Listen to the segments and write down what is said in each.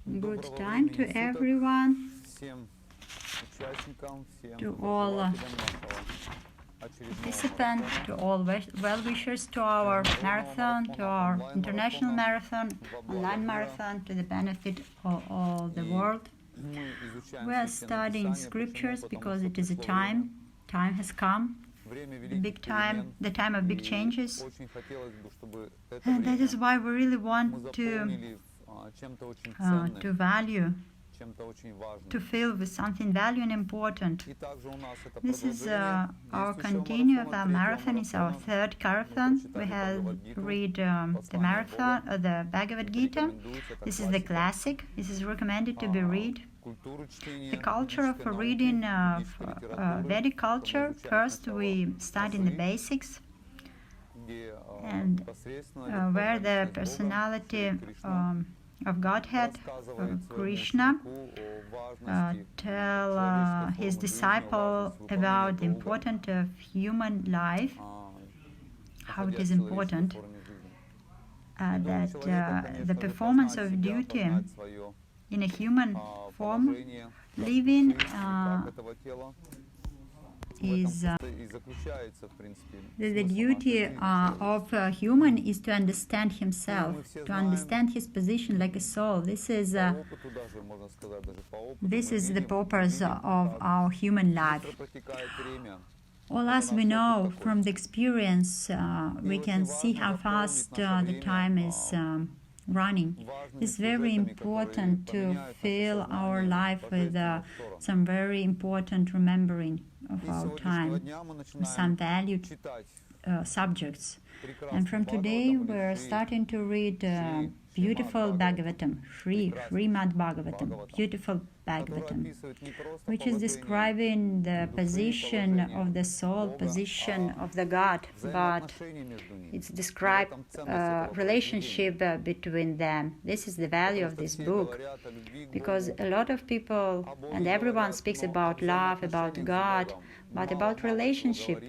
Good time to everyone, to all participants, to all well-wishers to our marathon, to our international marathon, online marathon, to the benefit of all the world. We are studying scriptures because it is a time has come, the time of big changes, and that is why we really want to value, to fill with something value and important. This is our continue of our marathon. It's our third marathon. We have read the Bhagavad-gita. This is the classic. This is recommended to be read. The culture of reading Vedic culture. First, we study the basics, and where the personality of Godhead, Krishna, tell his disciple about the importance of human life, how it is important that the performance of duty in a human form, living is the duty of a human is to understand himself, to understand his position like a soul. This is the purpose of our human life. All us we know from the experience, we can see how fast the time is running. It's very important to fill our life with some very important remembering of our time, some valued subjects. And from today we're starting to read beautiful Bhagavatam, Srimad Bhagavatam, beautiful Bhagavatam, which is describing the position of the soul, position of the God, but it's described relationship between them. This is the value of this book, because a lot of people and everyone speaks about love, about God, but about relationship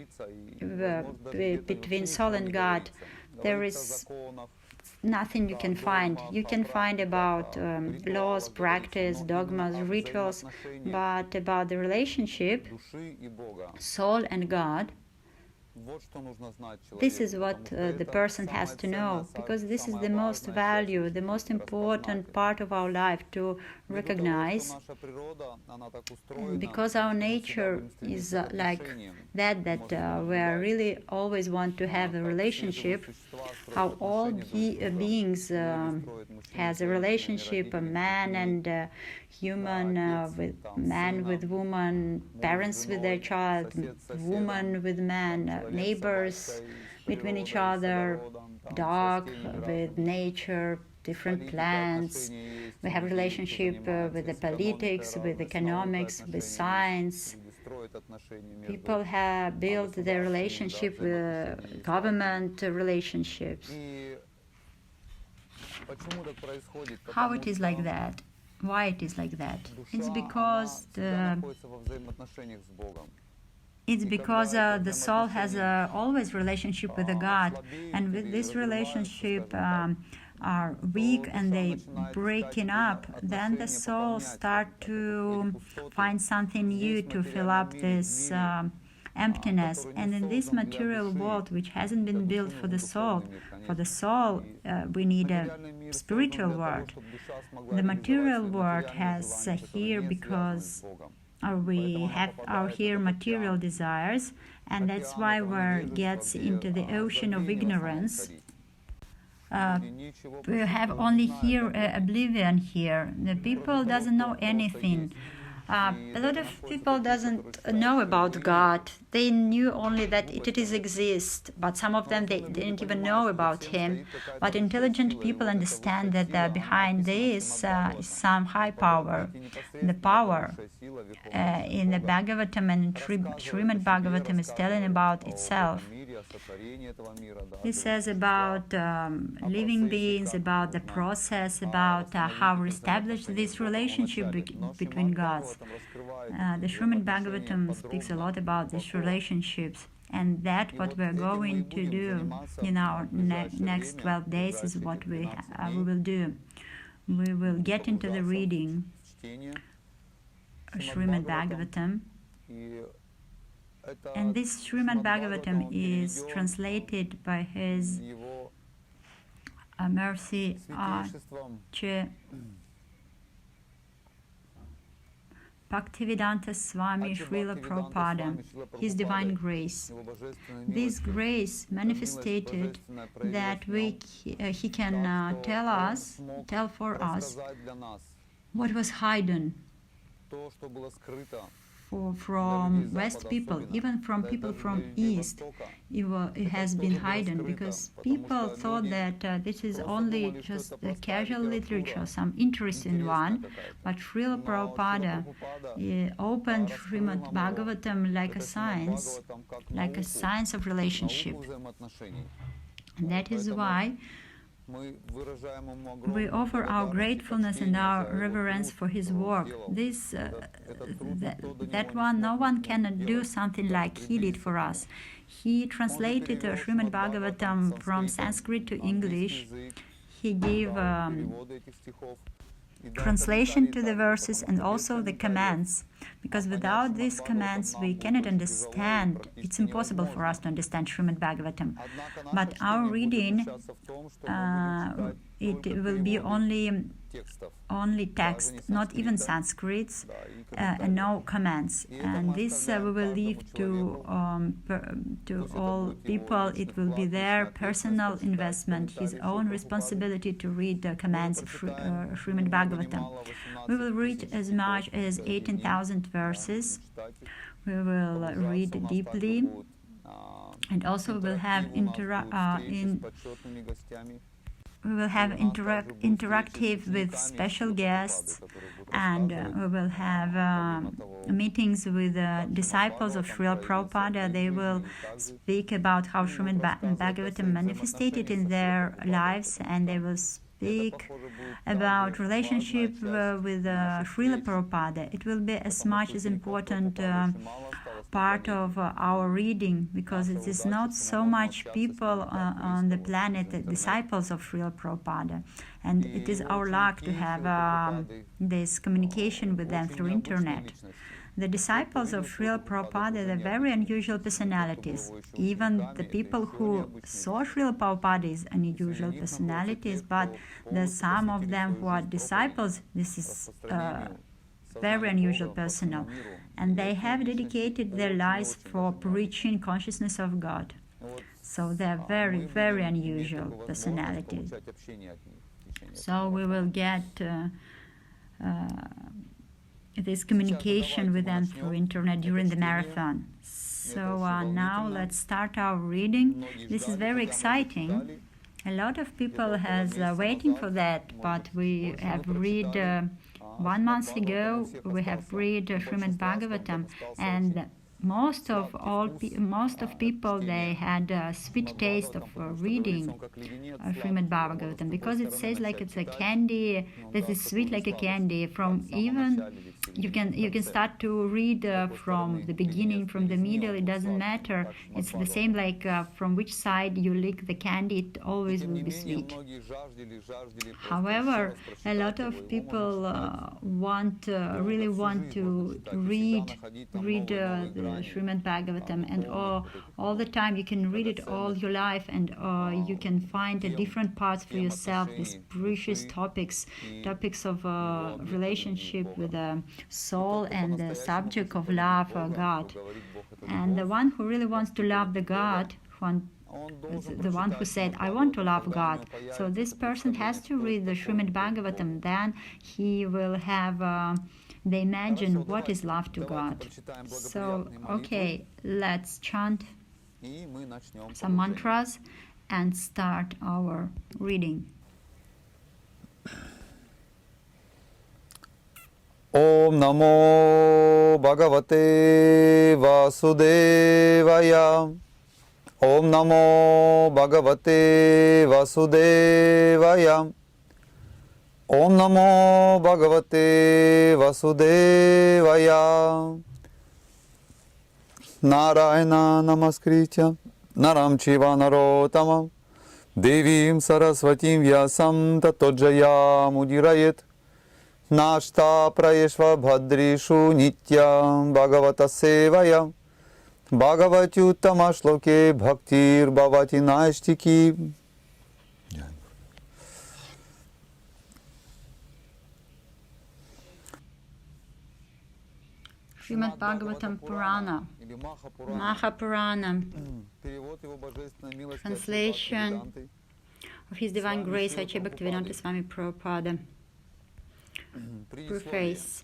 between soul and God, there is nothing you can find. You can find about laws, practice, dogmas, rituals, but about the relationship, soul and God, this is what the person has to know, because this is the most value, the most important part of our life to recognize, because our nature is like that we really always want to have a relationship, how all beings has a relationship, a man and human, with man with woman, parents with their child, woman with man, neighbors between each other, dog with nature, different plants. We have relationship with the politics, with economics, with science. People have built their relationship with government relationships. How it is like that? Why it is like that? It's because the soul has always relationship with the God, and with this relationship are weak and they breaking up, then the soul start to find something new to fill up this emptiness. And in this material world, which hasn't been built for the soul we need a spiritual world. The material world has here because we have our here material desires, and that's why we gets into the ocean of ignorance. We have only here oblivion here. The people doesn't know anything. A lot of people doesn't know about God. They knew only that it exists, but some of them they didn't even know about Him. But intelligent people understand that behind this is some high power. The power in the Bhagavatam and Srimad Bhagavatam is telling about itself. It says about living beings, about the process, about how we establish this relationship between gods. The Srimad Bhagavatam speaks a lot about these relationships, and that what we're going to do in our next 12 days is what we will do. we will get into the reading Srimad Bhagavatam. And this Srimad Bhagavatam is translated by His Mercy Arche Bhaktivedanta Swami Srila Prabhupada, His Divine Grace. This grace manifested that He can tell for us what was hidden from West people, even from people from East. It has been hidden because people thought that this is only just a casual literature, some interesting one. But Srila Prabhupada opened Srimad Bhagavatam like a science of relationship. And that is why we offer our gratefulness and our reverence for His work. That one, no one can do something like He did for us. He translated Srimad Bhagavatam from Sanskrit to English. He gave translation to the verses and also the commands, because without these commands we cannot understand. It's impossible for us to understand Srimad Bhagavatam. But our reading, it will be only text, not even Sanskrits, and no commands. And this we will leave to all people. It will be their personal investment, his own responsibility to read the commands of Srimad Bhagavatam. We will read as much as 18,000 verses. We will read deeply, and also we'll have interactive with special guests, and we will have meetings with disciples of Srila Prabhupada. They will speak about how Srimad Bhagavatam manifested in their lives, and they will speak about relationship with Srila Prabhupada. It will be as much as important part of our reading, because it is not so much people on the planet, disciples of Srila Prabhupada, and it is our luck to have this communication with them through internet. The disciples of Srila Prabhupada are very unusual personalities. Even the people who saw Srila Prabhupada is unusual personalities, but there's some of them who are disciples. This is very unusual personal, and they have dedicated their lives for preaching consciousness of God. So they're very, very unusual personalities. So we will get this communication with them through internet during the marathon. So now let's start our reading. This is very exciting. A lot of people has waiting for that, but we have read 1 month ago, we have read Srimad Bhagavatam, and most of people, they had a sweet taste of reading Srimad Bhagavatam, because it says like it's a candy that is sweet like a candy. From even you can start to read from the beginning, from the middle. It doesn't matter. It's the same like from which side you lick the candy, it always will be sweet. However, a lot of people really want to read the Srimad Bhagavatam, and all the time you can read it all your life, and you can find different parts for yourself, these precious topics of relationship with the soul and the subject of love for God. And the one who really wants to love the God, the one who said, I want to love God, so this person has to read the Srimad Bhagavatam. Then he will have they imagine what is love to God. So, okay, let's chant some mantras and start our reading. Om Namo Bhagavate Vasudevaya. Om Namo Bhagavate Vasudevaya. Om Namo Bhagavate Vasudevaya. Narayana Namaskritya Naram Chiva Narottamam Devim Sarasvatim Vyasam Tatojaya Mudirayet Nashta Prayeshva Bhadrishu Nityam Bhagavata Sevaya Bhagavati Uttama Shloke Bhaktir Bhavati Naistiki. Srimad Bhagavatam Purana, Mahapurana, translation of His Divine Grace Acharya Bhaktivedanta Swami Prabhupada. Preface.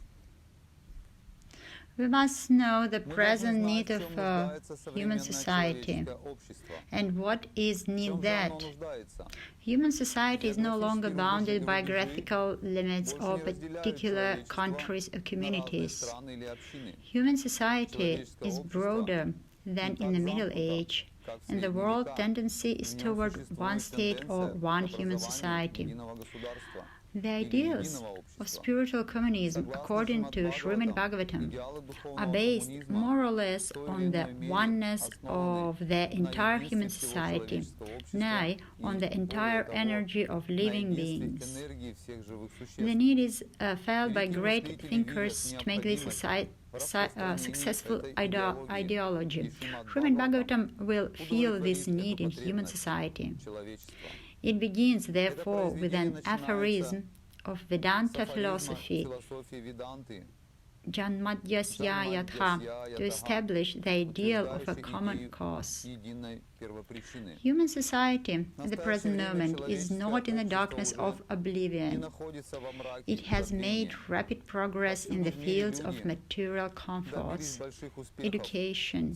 We must know the present need of human society. And what is need that? Human society is no longer bounded by geographical limits or particular countries or communities. Human society is broader than in the Middle Age, and the world tendency is toward one state or one human society. The ideals of spiritual communism, according to Srimad Bhagavatam, are based more or less on the oneness of the entire human society, nay, on the entire energy of living beings. The need is felt by great thinkers to make this successful ideology. Srimad Bhagavatam will feel this need in human society. It begins, therefore, with an aphorism of Vedanta philosophy, Janmadyasya Yatha, to establish the ideal of a common cause. Human society at the present moment is not in the darkness of oblivion. It has made rapid progress in the fields of material comforts, education,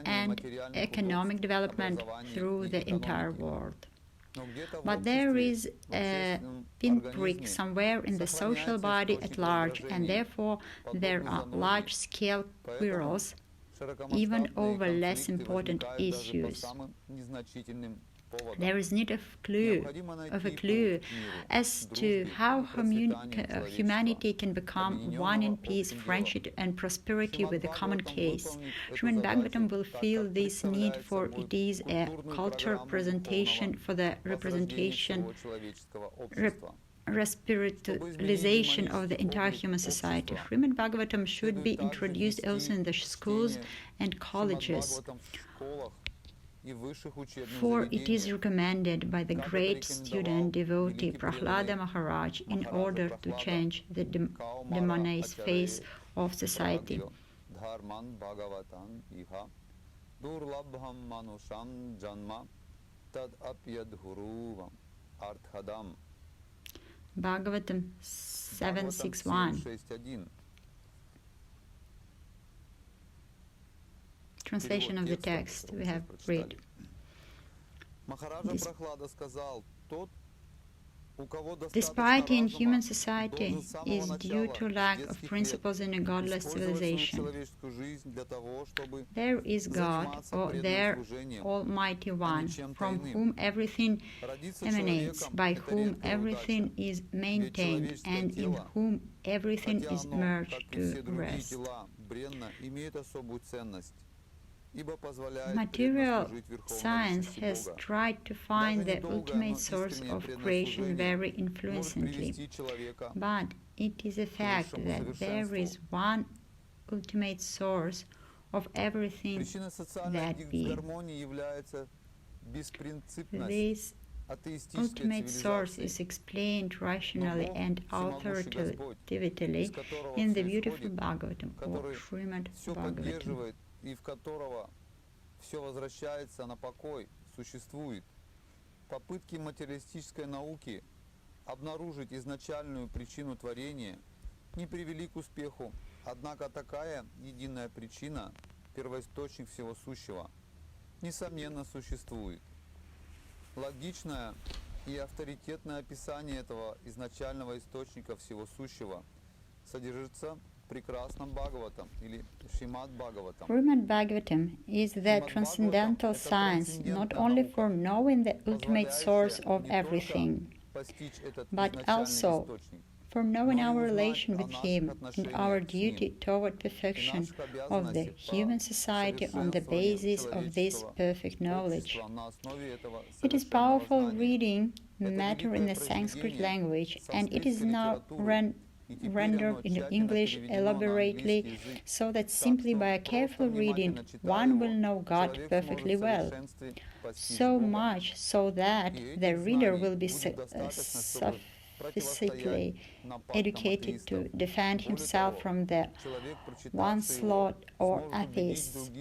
and economic development through the entire world. But there is a pinprick somewhere in the social body at large, and therefore there are large-scale quarrels, even over less important issues. There is need of a clue as to how humanity can become one in peace, friendship, and prosperity with the common case. Srimad Bhagavatam will feel this need, for it is a cultural presentation for the respiritualization of the entire human society. Srimad Bhagavatam should be introduced also in the schools and colleges, for it is recommended by the great student devotee Prahlada Maharaj in order to change the demonized face of society. Bhagavatam 761. Translation of the text we have read. This piety in human society is due to lack of principles in a godless civilization. There is God, or there Almighty One, from whom everything emanates, by whom everything is maintained, and in whom everything is merged to rest. Material science has tried to find the ultimate source of creation very influentially, but it is a fact that there is one ultimate source of everything that be. This ultimate source is explained rationally and authoritatively in the beautiful Bhagavatam, or Srimad Bhagavatam. И в которого все возвращается на покой, существует. Попытки материалистической науки обнаружить изначальную причину творения не привели к успеху, однако такая единая причина, первоисточник всего сущего, несомненно существует. Логичное и авторитетное описание этого изначального источника всего сущего содержится прекрасном Бхагаватам или Srimad Bhagavatam. Srimad Bhagavatam is the transcendental science not only for knowing the ultimate source of everything, but also for knowing our relation with Him and our duty toward perfection of the human society on the basis of this perfect knowledge. It is powerful reading matter in the Sanskrit language, and it is now rendered into English elaborately, so that simply by a careful reading one will know God perfectly well. So much so that the reader will be sufficiently educated to defend himself from the onslaught or atheists.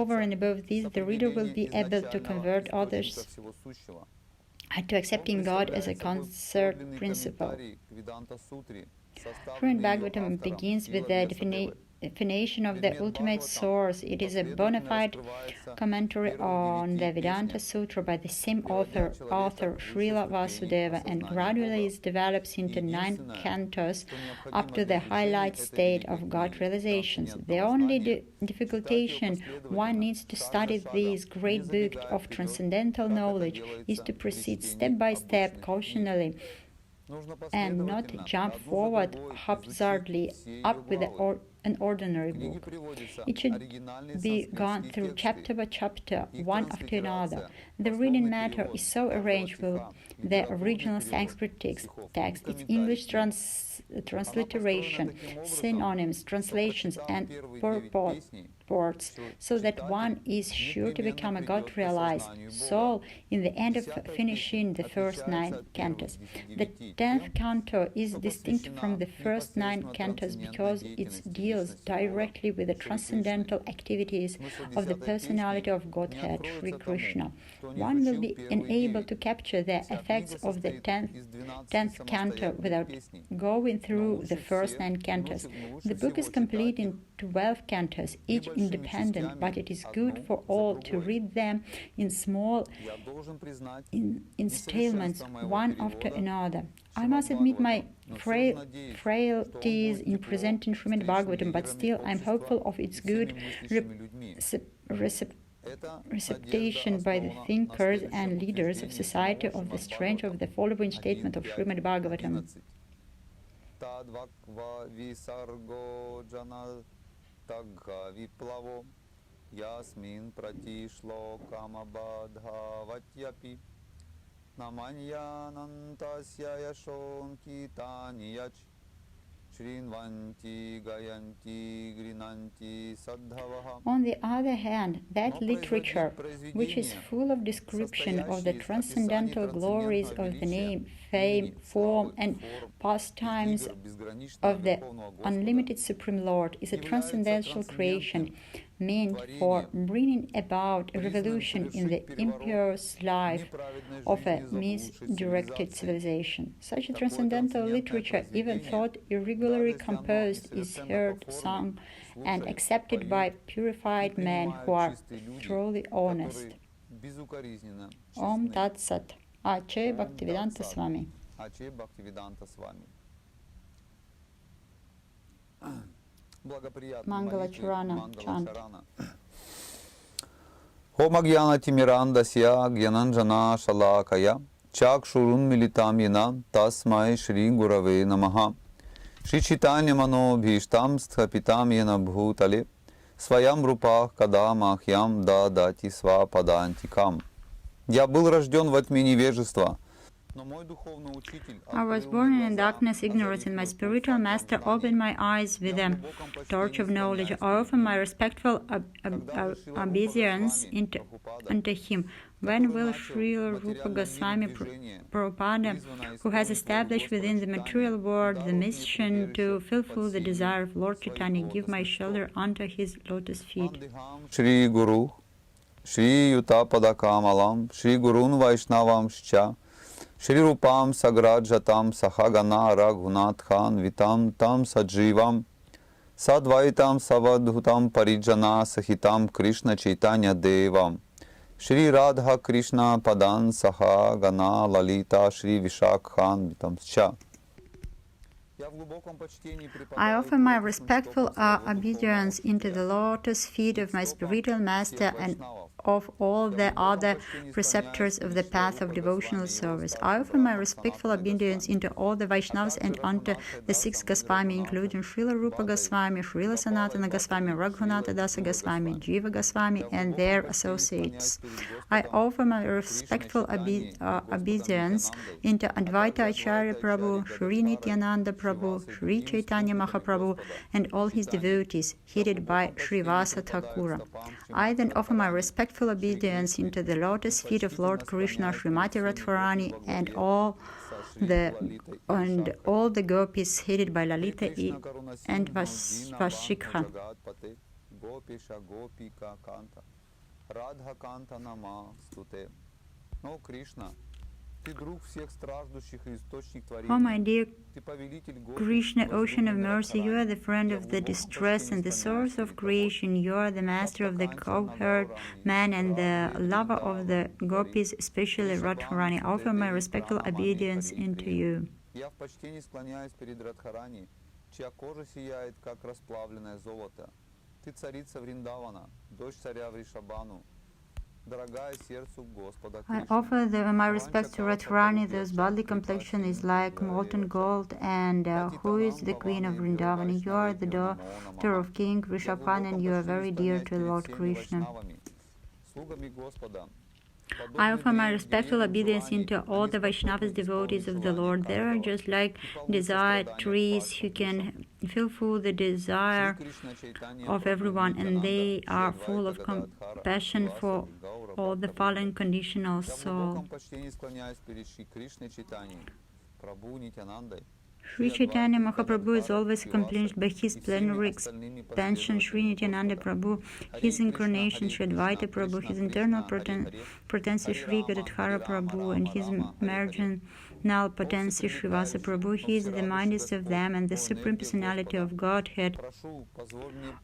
Over and above this, the reader will be able to convert others to accepting God as a concert principle. Srimad Bhagavatam begins with the definition of the ultimate source. It is a bona fide commentary on the Vedanta Sutra by the same author Srila Vasudeva, and gradually it develops into 9 cantos up to the highlight state of God realizations. The only difficulty one needs to study this great book of transcendental knowledge is to proceed step by step, cautionally, and not jump forward haphazardly up with an ordinary book. It should be gone through chapter by chapter, one after another. The reading matter is so arranged with the original Sanskrit text, its English transliteration, synonyms, translations, and purports, so that one is sure to become a God-realized soul in the end of finishing the first 9 cantos. The 10th canto is distinct from the first 9 cantos because it deals directly with the transcendental activities of the personality of Godhead, Sri Krishna. One will be enabled to capture the effects of the 10th canto without going through the first 9 cantos. The book is complete in 12 cantos, each independent, but it is good for all to read them in small installments, one after another. I must admit my frailties in presenting Srimad Bhagavatam, but still I am hopeful of its good reception by the thinkers and leaders of society of the strength of the following statement of Srimad Bhagavatam. Yasmin pratishlo kamabadhavatyapi namanyanantasya yashon kitaniyach shrinvanti gayanti grinanti sadhavaha. On the other hand, that literature, which is full of description of the transcendental glories of the name, fame, form, and pastimes of the unlimited Supreme Lord, is a transcendental creation meant for bringing about a revolution in the impious life of a misdirected civilization. Such a transcendental literature, even thought irregularly composed, is heard, sung, and accepted by purified men who are truly honest. Om Tat Sat. Achay Bhaktivedanta Swami. Achay Bhaktivedanta Swami. Mangala Charana chant. Om Agyana Timirandasya Gyananjana Shalakaya Chakshurun Militam Yena Tasmai Shri Gurave Namaha Shri Chaitanya Mano Bhishtam Sthapitam Yena Bhutale Swayam Rupa Kadamахьям Дадати Свападантикам. Я был рожден во тьме невежества. I was born in darkness, ignorance, and my spiritual master opened my eyes with the torch of knowledge. I offer my respectful obeisance unto him. When will Srila Rupa Goswami Prabhupada, who has established within the material world the mission to fulfill the desire of Lord Chaitanya, give my shelter under his lotus feet? Shri Guru, Shri Yuta Padakamalam, Shri Gurun Vaishnavam Shcha, Shri Rupam Sagrajatam Sahagana Raghunath Khan Vitam Tam Sajivam Sadvaitam Savadhutam Parijana Sahitam Krishna Chaitanya Devam Shri Radha Krishna Padan Sahagana Lalita Shri Vishak Khan Vitam Scha. I offer my respectful obedience into the lotus feet of my spiritual master and of all the other preceptors of the path of devotional service. I offer my respectful obedience into all the Vaishnavas and unto the 6 Goswami, including Srila Rupa Goswami, Srila Sanatana Goswami, Raghunatha Dasa Goswami, Jiva Goswami, and their associates. I offer my respectful obedience into Advaita Acharya Prabhu, Sri Nityananda Prabhu, Sri Chaitanya Mahaprabhu, and all his devotees, headed by Srivasa Thakura. I then offer my respectful obedience into the lotus feet of Lord Krishna, Srimati Radharani, and all the gopis headed by Lalita and Vashikha. Oh, my dear Krishna, ocean of mercy, you are the friend of the distressed and the source of creation. You are the master of the cowherd man and the lover of the gopis, especially Radharani. I offer my respectful obedience into you. I offer my respects to Radharani, whose bodily complexion is like molten gold, and who is the queen of Vrindavan. You are the daughter of King Vrishabhan, and you are very dear to Lord Krishna. I offer my respectful obedience into all the Vaishnavas, devotees of the Lord. They are just like desired trees who can fulfill the desire of everyone, and they are full of compassion for all the fallen conditional soul. Sri Chaitanya Mahaprabhu is always accomplished by his plenary expansion, Sri Nityananda Prabhu, his incarnation, Sri Advaita Prabhu, his internal potency, Sri Gadadhara Prabhu, and his marginal potency, Srivasa Prabhu. He is the mightiest of them and the Supreme Personality of Godhead.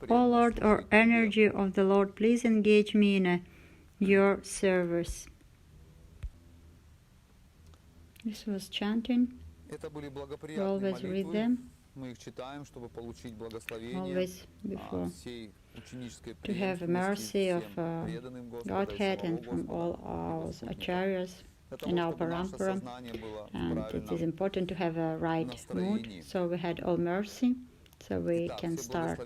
O Lord, or energy of the Lord, please engage me in your service. This was chanting. We always read them, always before, to have mercy of Godhead and from all our acharyas in our parampara. And it is important to have a right mood, so we had all mercy, so we can start.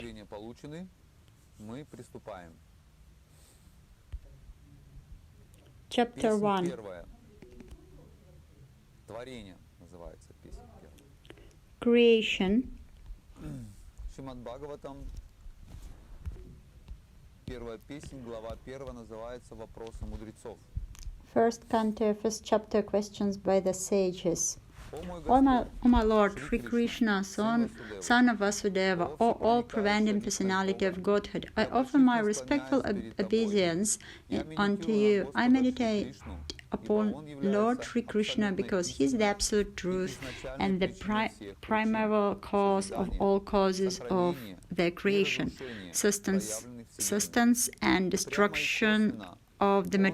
Chapter 1. Creation. Srimad Bhagavatam, первая песня, глава 1 называется «Вопросы мудрецов». First canto, first chapter, questions by the sages. O my Lord, Sri Krishna, son of Vasudeva, O all-preventing personality of Godhead, I offer my respectful obedience unto you. I meditate upon Lord Sri Krishna because he is the absolute truth and the primeval cause of all causes of the creation, sustenance and destruction of the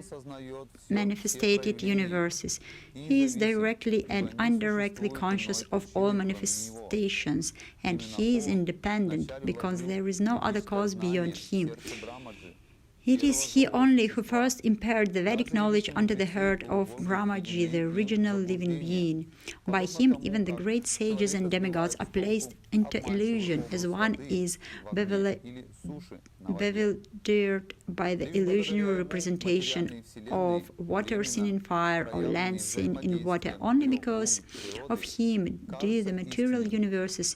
manifested universes. He is directly and indirectly conscious of all manifestations, and he is independent because there is no other cause beyond him. It is he only who first impaired the Vedic knowledge unto the heart of Brahmaji, the original living being. By him, even the great sages and demigods are placed into illusion, as one is bewildered by the illusionary representation of water seen in fire or land seen in water. Only because of him do the material universes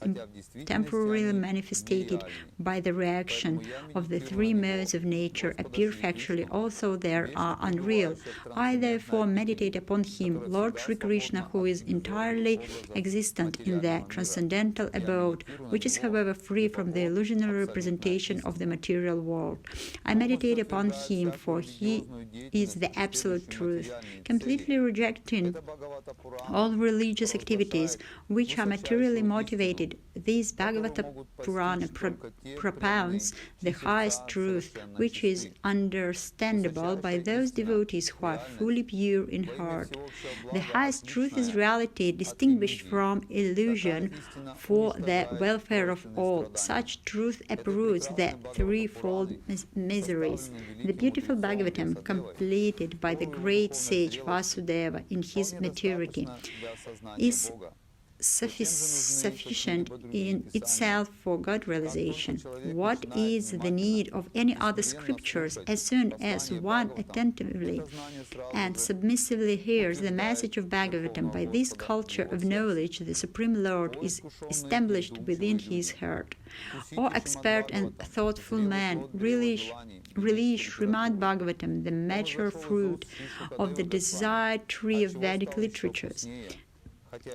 temporarily manifested by the reaction of the three modes of nature appear factually, although they are unreal. I therefore meditate upon him, Lord Sri Krishna, who is entirely existent in the transcendental abode, which is however free from the illusionary representation of the material world. I meditate upon him, for he is the absolute truth. Completely rejecting all religious activities which are materially motivated, this Bhagavata Purana propounds the highest truth, which is understandable by those devotees who are fully pure in heart. The highest truth is reality, distinguished from illusion for the welfare of all. Such truth uproots the threefold misery. place. The beautiful Bhagavatam, completed by the great sage Vasudeva in his maturity, is sufficient in itself for God realization. What is the need of any other scriptures as soon as one attentively and submissively hears the message of Bhagavatam? By this culture of knowledge, the Supreme Lord is established within his heart. O expert and thoughtful man, release Srimad Bhagavatam, the mature fruit of the desired tree of Vedic literatures.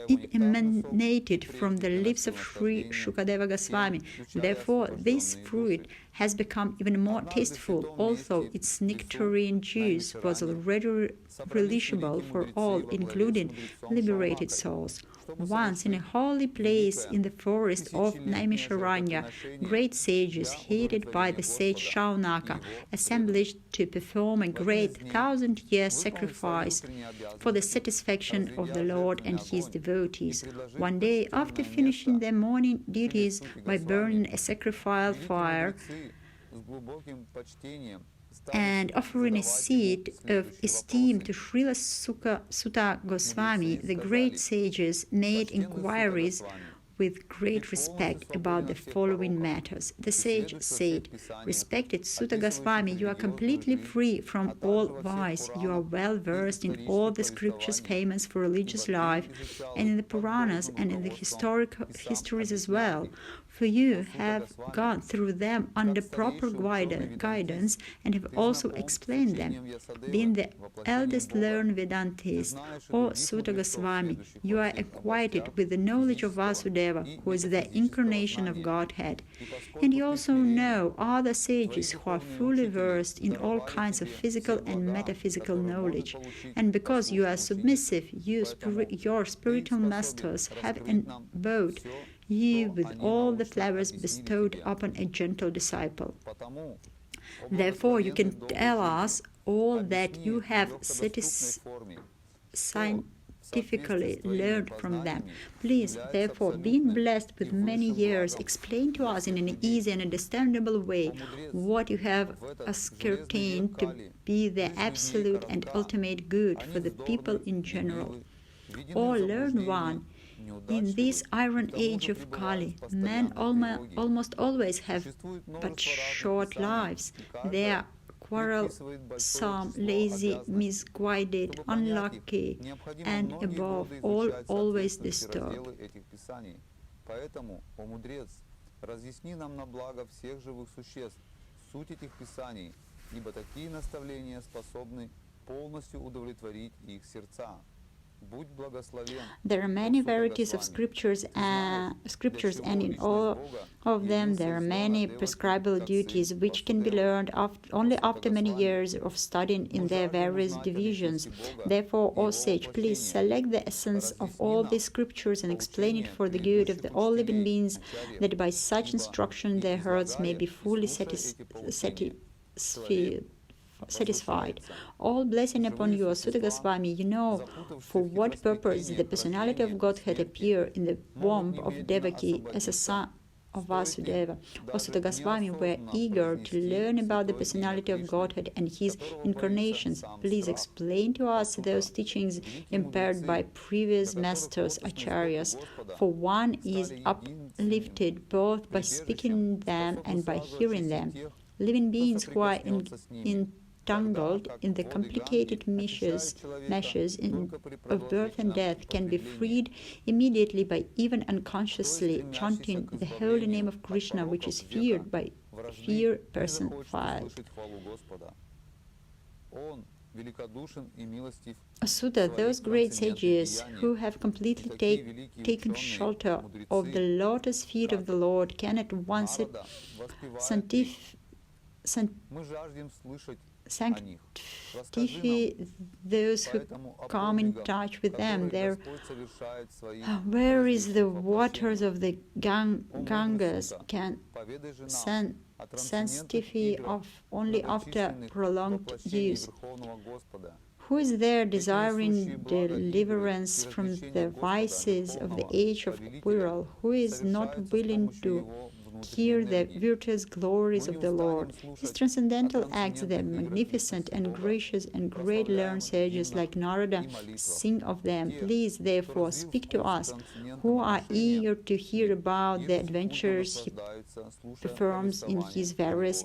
It emanated from the lips of Sri Shukadeva Goswami. Therefore, this fruit has become even more tasteful, although its nectarine juice was already relishable for all, including liberated souls. Once, in a holy place in the forest of Naimisharanya, great sages, headed by the sage Shaunaka, assembled to perform a great 1,000-year sacrifice for the satisfaction of the Lord and his devotees. One day, after finishing their morning duties by burning a sacrificial fire and offering a seat of esteem to Srila Sutta Goswami, the great sages made inquiries with great respect about the following matters. The sage said, "Respected Sutta Goswami, you are completely free from all vice. You are well versed in all the scriptures famous for religious life, and in the Puranas and in the histories as well. For you have gone through them under proper guidance and have also explained them. Being the eldest learned Vedantist, O Sutta Goswami, you are acquainted with the knowledge of Vasudeva, who is the incarnation of Godhead. And you also know other sages who are fully versed in all kinds of physical and metaphysical knowledge. And because you are submissive, your spiritual masters have endowed you with all the flowers bestowed upon a gentle disciple. Therefore, you can tell us all that you have scientifically learned from them. Please, therefore, being blessed with many years, explain to us in an easy and understandable way what you have ascertained to be the absolute and ultimate good for the people in general. O learned one, in this iron age of Kali, men almost always have but short lives. They are quarrelsome, lazy, misguided, unlucky, and above all, always disturbed. There are many varieties of scriptures, and in all of them there are many prescribable duties which can be learned only after many years of studying in their various divisions. Therefore, O sage, please select the essence of all these scriptures and explain it for the good of all living beings, that by such instruction their hearts may be fully satisfied. All blessing upon you, Sutta Goswami. You know for what purpose the personality of Godhead appeared in the womb of Devaki as a son of Vasudeva. O Sutta Goswami, we are eager to learn about the personality of Godhead and his incarnations. Please explain to us those teachings impaired by previous masters, acharyas, for one is uplifted both by speaking them and by hearing them. Living beings who are entangled in the complicated meshes of birth and death can be freed immediately by even unconsciously chanting the holy name of Krishna, which is feared by fear personified. Sutta, those great sages who have completely taken shelter of the lotus feet of the Lord can at once sanctify those who come in touch with them. Where is the waters of the Gangas can sanctify only after prolonged use. Who is there desiring deliverance from the vices of the age of quarrel? Who is not willing to hear the virtuous glories of the Lord. These transcendental acts, the magnificent and gracious and great learned sages like Narada sing of them. Please, therefore, speak to us, who are eager to hear about the adventures he performs in his various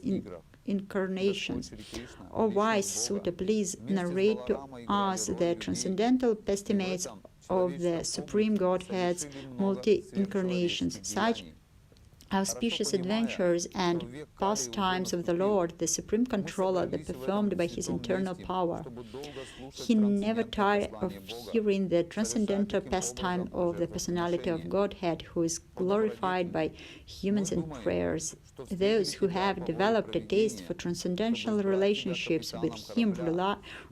incarnations. O wise Sutta, please narrate to us the transcendental pastimates of the Supreme Godhead's multi-incarnations, such auspicious adventures and pastimes of the Lord, the Supreme Controller, that performed by His internal power. He never tired of hearing the transcendental pastime of the Personality of Godhead, who is glorified by humans and prayers. Those who have developed a taste for transcendental relationships with Him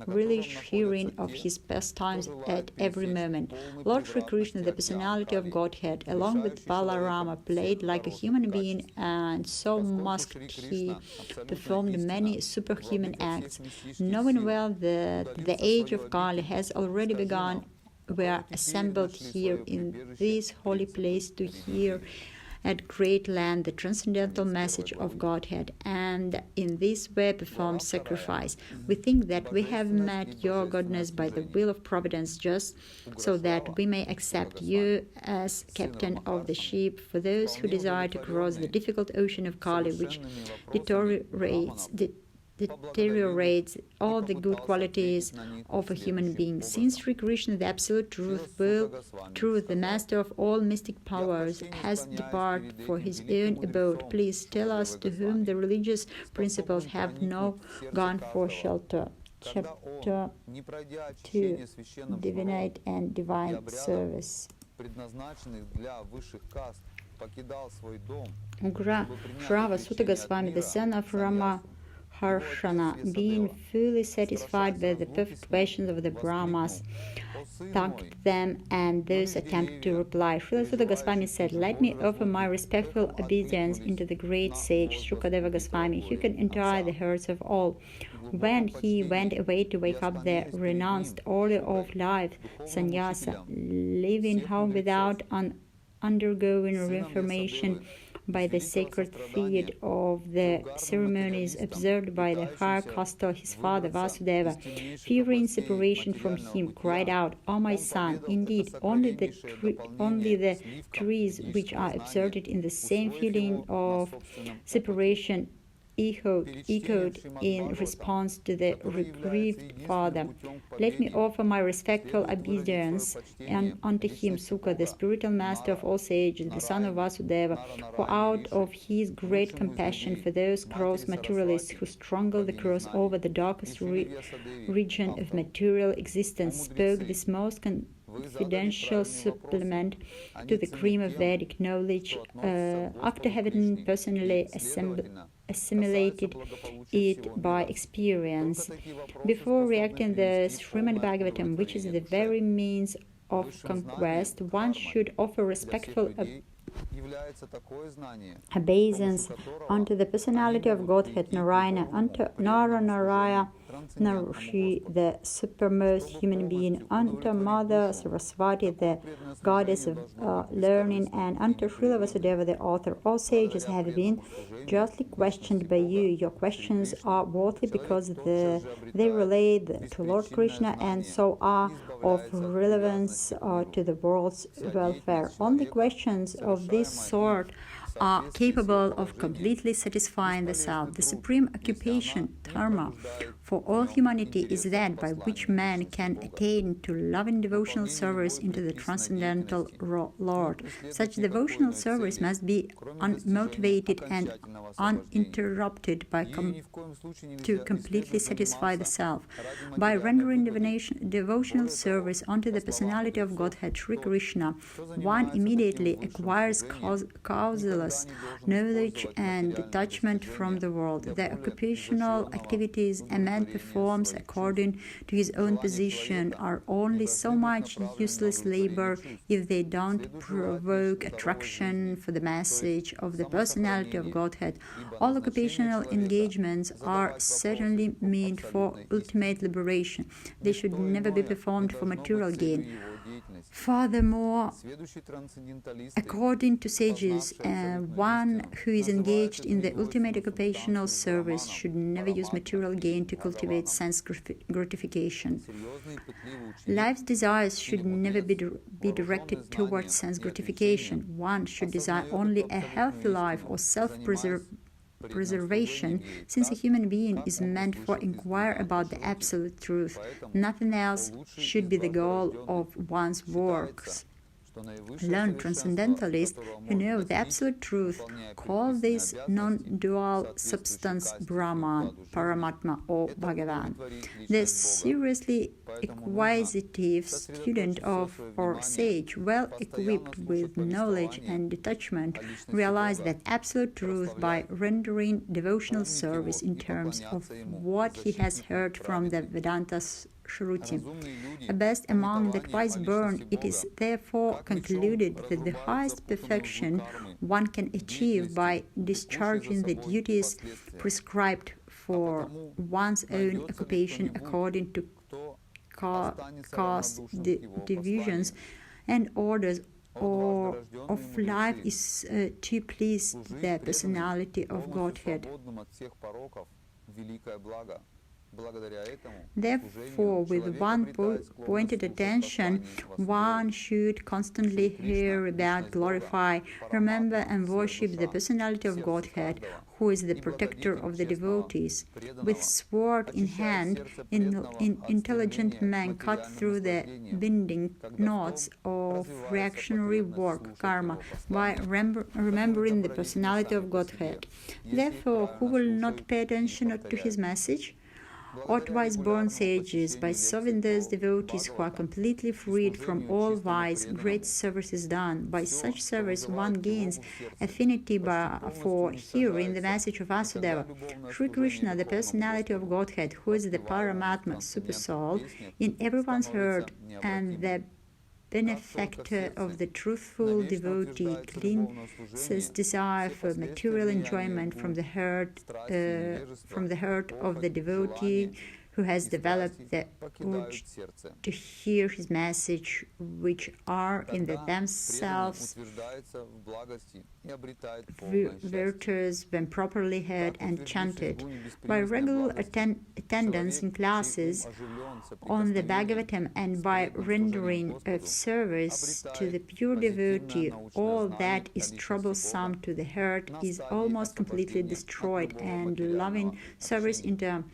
relish hearing of His pastimes at every moment. Lord Sri Krishna, the Personality of Godhead, along with Balarama, played like a human being, and so must he performed many superhuman acts. Knowing well that the age of Kali has already begun, we are assembled here in this holy place to hear at great length the transcendental message of Godhead, and in this way perform sacrifice. We think that we have met your goodness by the will of providence, just so that we may accept you as captain of the ship for those who desire to cross the difficult ocean of Kali, which deteriorates all the good qualities of a human being. Since Sri Krishna, the Absolute Truth, the Master of all mystic powers, has departed for his own abode, please tell us to whom the religious principles have now gone for shelter. Chapter 2. Divinate and Divine Service. Ugra Shrava Sutta Goswami, the son of Rama Harshana, being fully satisfied by the perfect questions of the Brahmas, thanked them, and those attempted to reply. Srila Sutta Goswami said, "Let me offer my respectful obedience unto the great sage Shukadeva Goswami, who can entire the hearts of all." When he went away to wake up the renounced order of life, sannyasa, leaving home without undergoing reformation by the sacred feed of the ceremonies observed by the higher caste, his father Vasudeva, fearing separation from him, cried out, "O my son, indeed, only the trees which are observed in the same feeling of separation echoed in response to the regrieved father. Let me offer my respectful obedience unto him, Sukha, the spiritual master of all sages, the son of Vasudeva, who out of his great compassion for those gross materialists who strangle the cross over the darkest region of material existence, spoke this most confidential supplement to the cream of Vedic knowledge, after having personally assimilated it by experience. Before reacting the Srimad Bhagavatam, which is the very means of conquest, one should offer respectful obeisance unto the personality of Godhead Narayana, unto Narayana, the supermost human being, unto Mother Saraswati, the goddess of learning, and unto Srila Vasudeva, the author. All sages have been justly questioned by you. Your questions are worthy because they relate to Lord Krishna and so are of relevance to the world's welfare. Only questions of this sort are capable of completely satisfying the self. The supreme occupation, dharma, for all humanity is that by which man can attain to loving devotional service into the transcendental Lord. Such devotional service must be unmotivated and uninterrupted to completely satisfy the self. By rendering devotional service unto the personality of Godhead Sri Krishna, one immediately acquires causeless knowledge and detachment from the world. The occupational activities a man performs according to his own position are only so much useless labor if they don't provoke attraction for the message of the personality of Godhead. All occupational engagements are certainly meant for ultimate liberation. They should never be performed for material gain. Furthermore, according to sages, one who is engaged in the ultimate occupational service should never use material gain to cultivate sense gratification. Life's desires should never be directed towards sense gratification. One should desire only a healthy life or self-preservation, since a human being is meant for inquire about the absolute truth. Nothing else should be the goal of one's works. Learned transcendentalists who know the absolute truth call this non-dual substance Brahman, Paramatma, or Bhagavan. The seriously acquisitive student or sage, well equipped with knowledge and detachment, realizes that absolute truth by rendering devotional service in terms of what he has heard from the Vedanta Shruti. Best among the twice born, it is therefore concluded that the highest perfection one can achieve by discharging the duties prescribed for one's own occupation according to caste divisions and orders of life is to please the personality of Godhead. Therefore, with one pointed attention, one should constantly hear about, glorify, remember, and worship the personality of Godhead, who is the protector of the devotees. With sword in hand, intelligent men cut through the binding knots of reactionary work, karma, by remembering the personality of Godhead. Therefore, who will not pay attention to his message? Or twice-born sages, by serving those devotees who are completely freed from all vice, great service is done. By such service, one gains affinity for hearing the message of Vasudeva. Sri Krishna, the personality of Godhead, who is the Paramatma, Supersoul, in everyone's heart, and the benefactor of the truthful devotee, cleanses desire for material enjoyment from the heart of the devotee who has developed the urge to hear his message, which are in themselves virtues when properly heard and chanted. By regular attendance in classes on the Bhagavatam and by rendering of service to the pure devotee, all that is troublesome to the heart is almost completely destroyed, and loving service into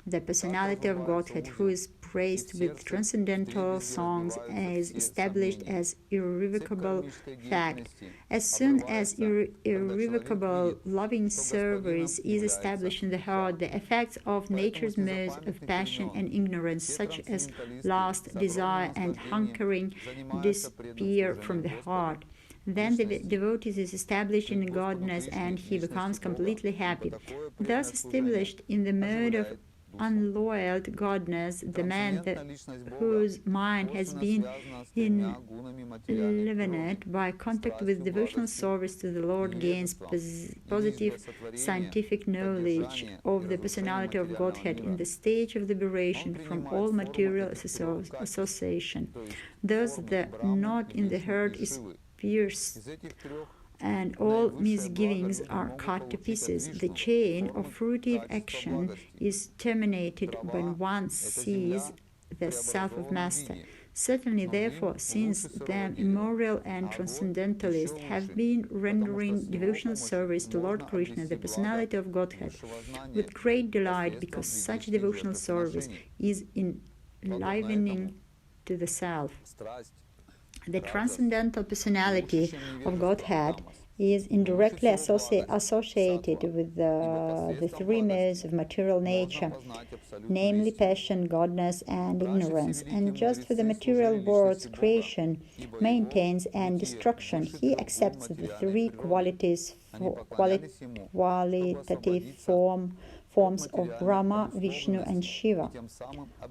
the personality of Godhead, who is praised with transcendental songs, is established as irrevocable fact. As soon as irrevocable loving service is established in the heart, the effects of nature's modes of passion and ignorance, such as lust, desire, and hankering, disappear from the heart. Then the devotee is established in godness, and he becomes completely happy. Thus established in the mode of unloyal godness, the man whose mind has been enlivened by contact with devotional service to the Lord gains positive scientific knowledge of the personality of Godhead in the stage of liberation from all material association. Thus the knot in the heart is pierced, and all misgivings are cut to pieces. The chain of fruitive action is terminated when one sees the self of Master. Certainly, therefore, since the immoral and transcendentalists have been rendering devotional service to Lord Krishna, the personality of Godhead, with great delight, because such devotional service is enlivening to the self. The transcendental personality of Godhead is indirectly associated with the three modes of material nature, namely passion, godness, and ignorance. And just for the material world's creation, maintenance, and destruction, he accepts the three qualitative forms of Brahma, Vishnu, and Shiva.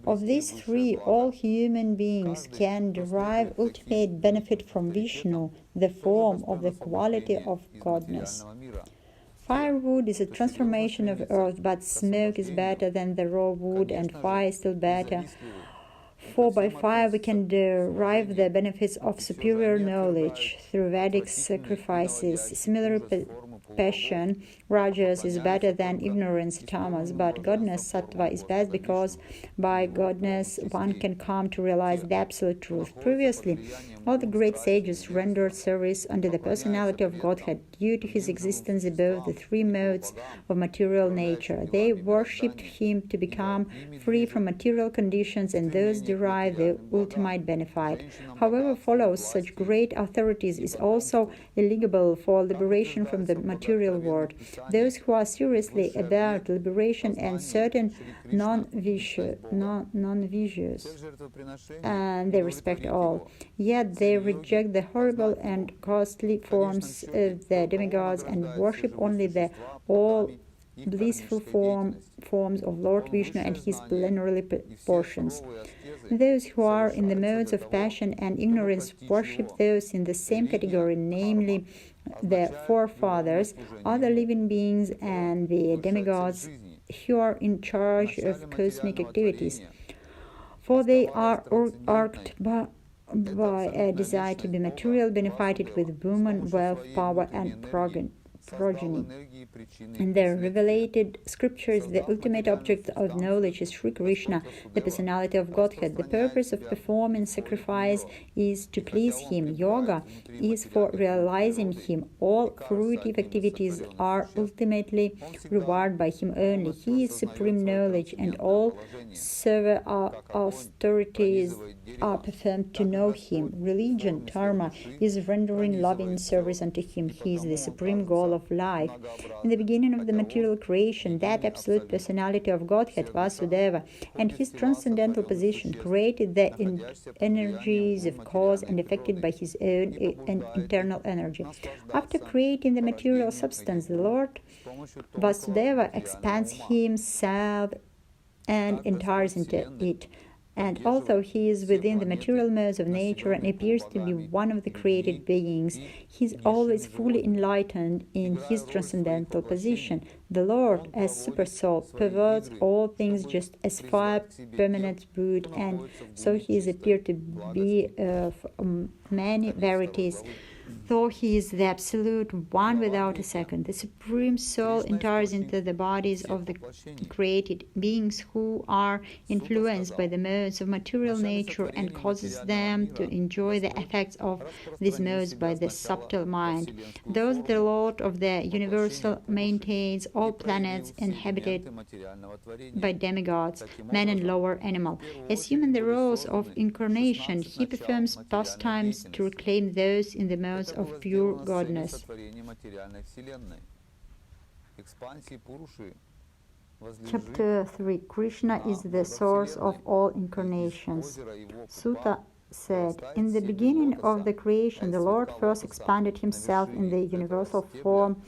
Of these three, all human beings can derive ultimate benefit from Vishnu, the form of the quality of godness. Firewood is a transformation of earth, but smoke is better than the raw wood, and fire is still better, For by fire we can derive the benefits of superior knowledge through Vedic sacrifices. Similarly, passion, rajas, is better than ignorance, tamas, but godness, sattva, is best because by godness one can come to realize the absolute truth. Previously, all the great sages rendered service under the personality of Godhead due to his existence above the three modes of material nature. They worshipped him to become free from material conditions and thus derive the ultimate benefit. However, follows such great authorities is also eligible for liberation from the material world. Those who are seriously about liberation and certain non-vicious, and they respect all. Yet they reject the horrible and costly forms of the demigods and worship only the all blissful forms of Lord Vishnu and his plenary portions. Those who are in the modes of passion and ignorance worship those in the same category, namely the forefathers, other living beings, and the demigods who are in charge of cosmic activities. For they are urged by a desire to be material benefited with woman, wealth, power, and progeny. In the revelated scriptures, the ultimate object of knowledge is Sri Krishna, the personality of Godhead. The purpose of performing sacrifice is to please him. Yoga is for realizing him. All fruitive activities are ultimately rewarded by him only. He is supreme knowledge, and all severe austerities are performed to know him. Religion, dharma, is rendering loving service unto him. He is the supreme goal of life. In the beginning of the material creation, that absolute personality of Godhead, Vasudeva, and his transcendental position created the energies of cause and effected by his own internal energy. After creating the material substance, the Lord Vasudeva expands himself and enters into it. And although he is within the material modes of nature and appears to be one of the created beings, he is always fully enlightened in his transcendental position. The Lord, as Supersoul, pervades all things just as fire permeates wood, and so he is appeared to be of many varieties. Though he is the absolute one without a second, the Supreme Soul enters into the bodies of the created beings who are influenced by the modes of material nature and causes them to enjoy the effects of these modes by the subtle mind. Thus the Lord of the Universal maintains all planets inhabited by demigods, man and lower animal. Assuming the roles of incarnation, he performs pastimes to reclaim those in the modes of pure godness. Chapter 3. Krishna is the source of all incarnations. Sutta said, in the beginning of the creation, the Lord first expanded himself in the universal form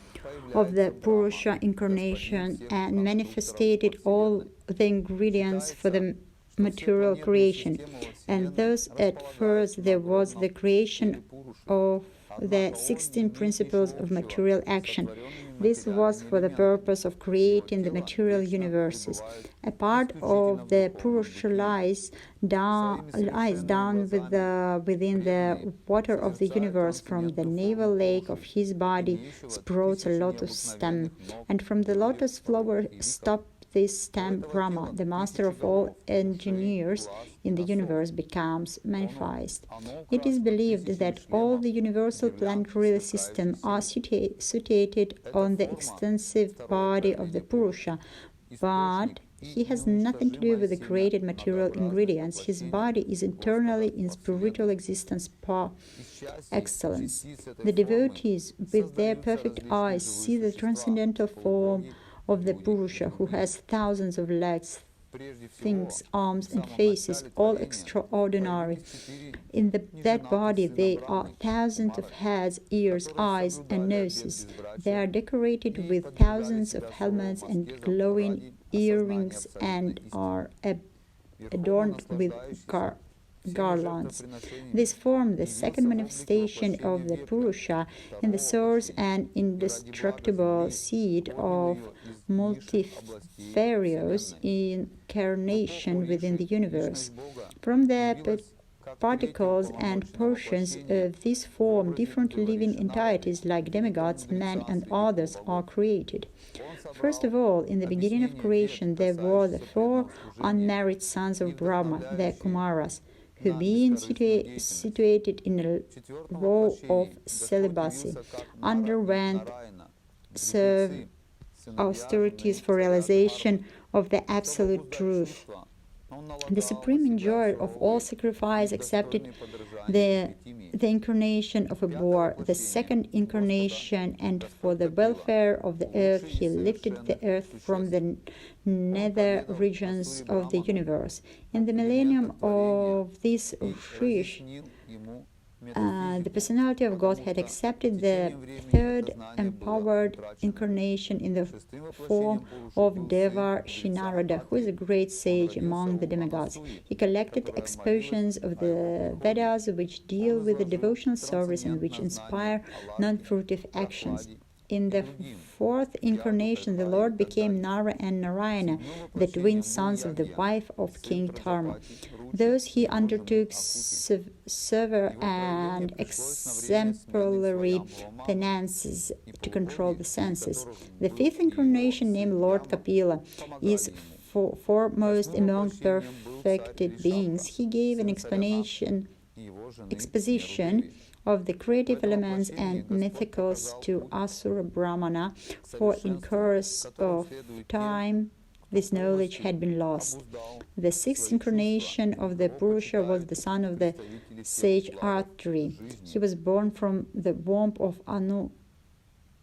of the Purusha incarnation and manifested all the ingredients for the material creation. And thus at first there was the creation of the 16 principles of material action. This was for the purpose of creating the material universes. A part of the Purusha lies down within the water of the universe. From the navel lake of his body sprouts a lotus stem, and from the lotus flower stops this stem Brahma, the master of all engineers in the universe, becomes manifest. It is believed that all the universal planetary system are situated on the extensive body of the Purusha, but he has nothing to do with the created material ingredients. His body is internally in spiritual existence par excellence. The devotees, with their perfect eyes, see the transcendental form of the Purusha, who has thousands of legs, things, arms, and faces, all extraordinary. In that body there are thousands of heads, ears, eyes, and noses. They are decorated with thousands of helmets and glowing earrings and are adorned with garlands. This formed the second manifestation of the Purusha in the source and indestructible seed of multifarious incarnation within the universe. From the particles and portions of this form, different living entities like demigods, men, and others are created. First of all, in the beginning of creation, there were the 4 unmarried sons of Brahma, the Kumaras, who, being situated in a row of celibacy, underwent severe austerities for realization of the absolute truth. The supreme enjoyer of all sacrifice accepted the incarnation of a boar, the second incarnation, and for the welfare of the earth he lifted the earth from the nether regions of the universe. In the millennium of this Rish, the personality of God had accepted the third empowered incarnation in the form of Deva Shinarada, who is a great sage among the demigods. He collected expositions of the Vedas which deal with the devotional service and which inspire non-fruitive actions. In the fourth incarnation, the Lord became Nara and Narayana, the twin sons of the wife of King Dharma. Those he undertook severe and exemplary penances to control the senses. The fifth incarnation, named Lord Kapila, is foremost among perfected beings. He gave an exposition of the creative elements and mythicals to Asura Brahmana, for in course of time this knowledge had been lost. The sixth incarnation of the Purusha was the son of the sage Atri. He was born from the womb of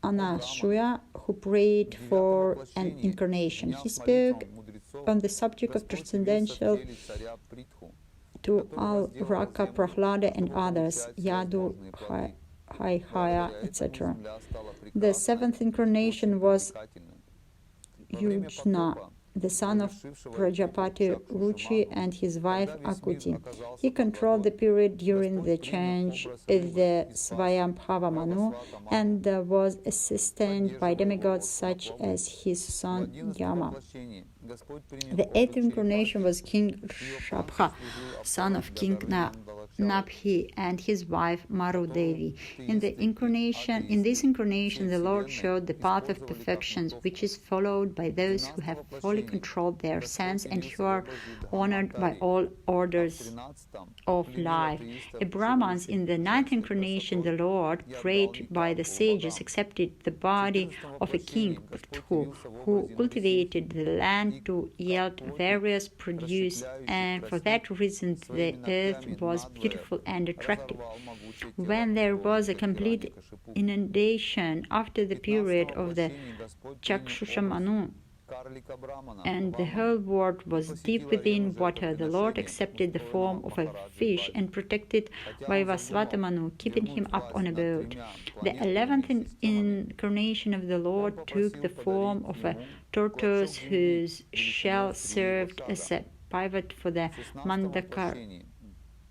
Anasuya, who prayed for an incarnation. He spoke on the subject of transcendental to Al-Raka, Prahlada, and others, Yadu, Haihaya, etc. The seventh incarnation was Yujna, the son of Prajapati Ruchi and his wife Akuti. He controlled the period during the change of the Svayambhava Manu and was assisted by demigods such as his son Yama. The eighth incarnation was King Shabha, son of King Nabhi, and his wife Marudevi. In this incarnation, the Lord showed the path of perfection, which is followed by those who have fully controlled their sense and who are honored by all orders of life. A Brahmans, in the ninth incarnation, the Lord, prayed by the sages, accepted the body of a king, Prithu, who cultivated the land to yield various produce, and for that reason the earth was beautiful and attractive. When there was a complete inundation after the period of the Chakshusha Manu, and the whole world was deep within water, the Lord accepted the form of a fish and protected by Vasvata Manu, keeping him up on a boat. The 11th incarnation of the Lord took the form of a tortoise whose shell served as a pivot for the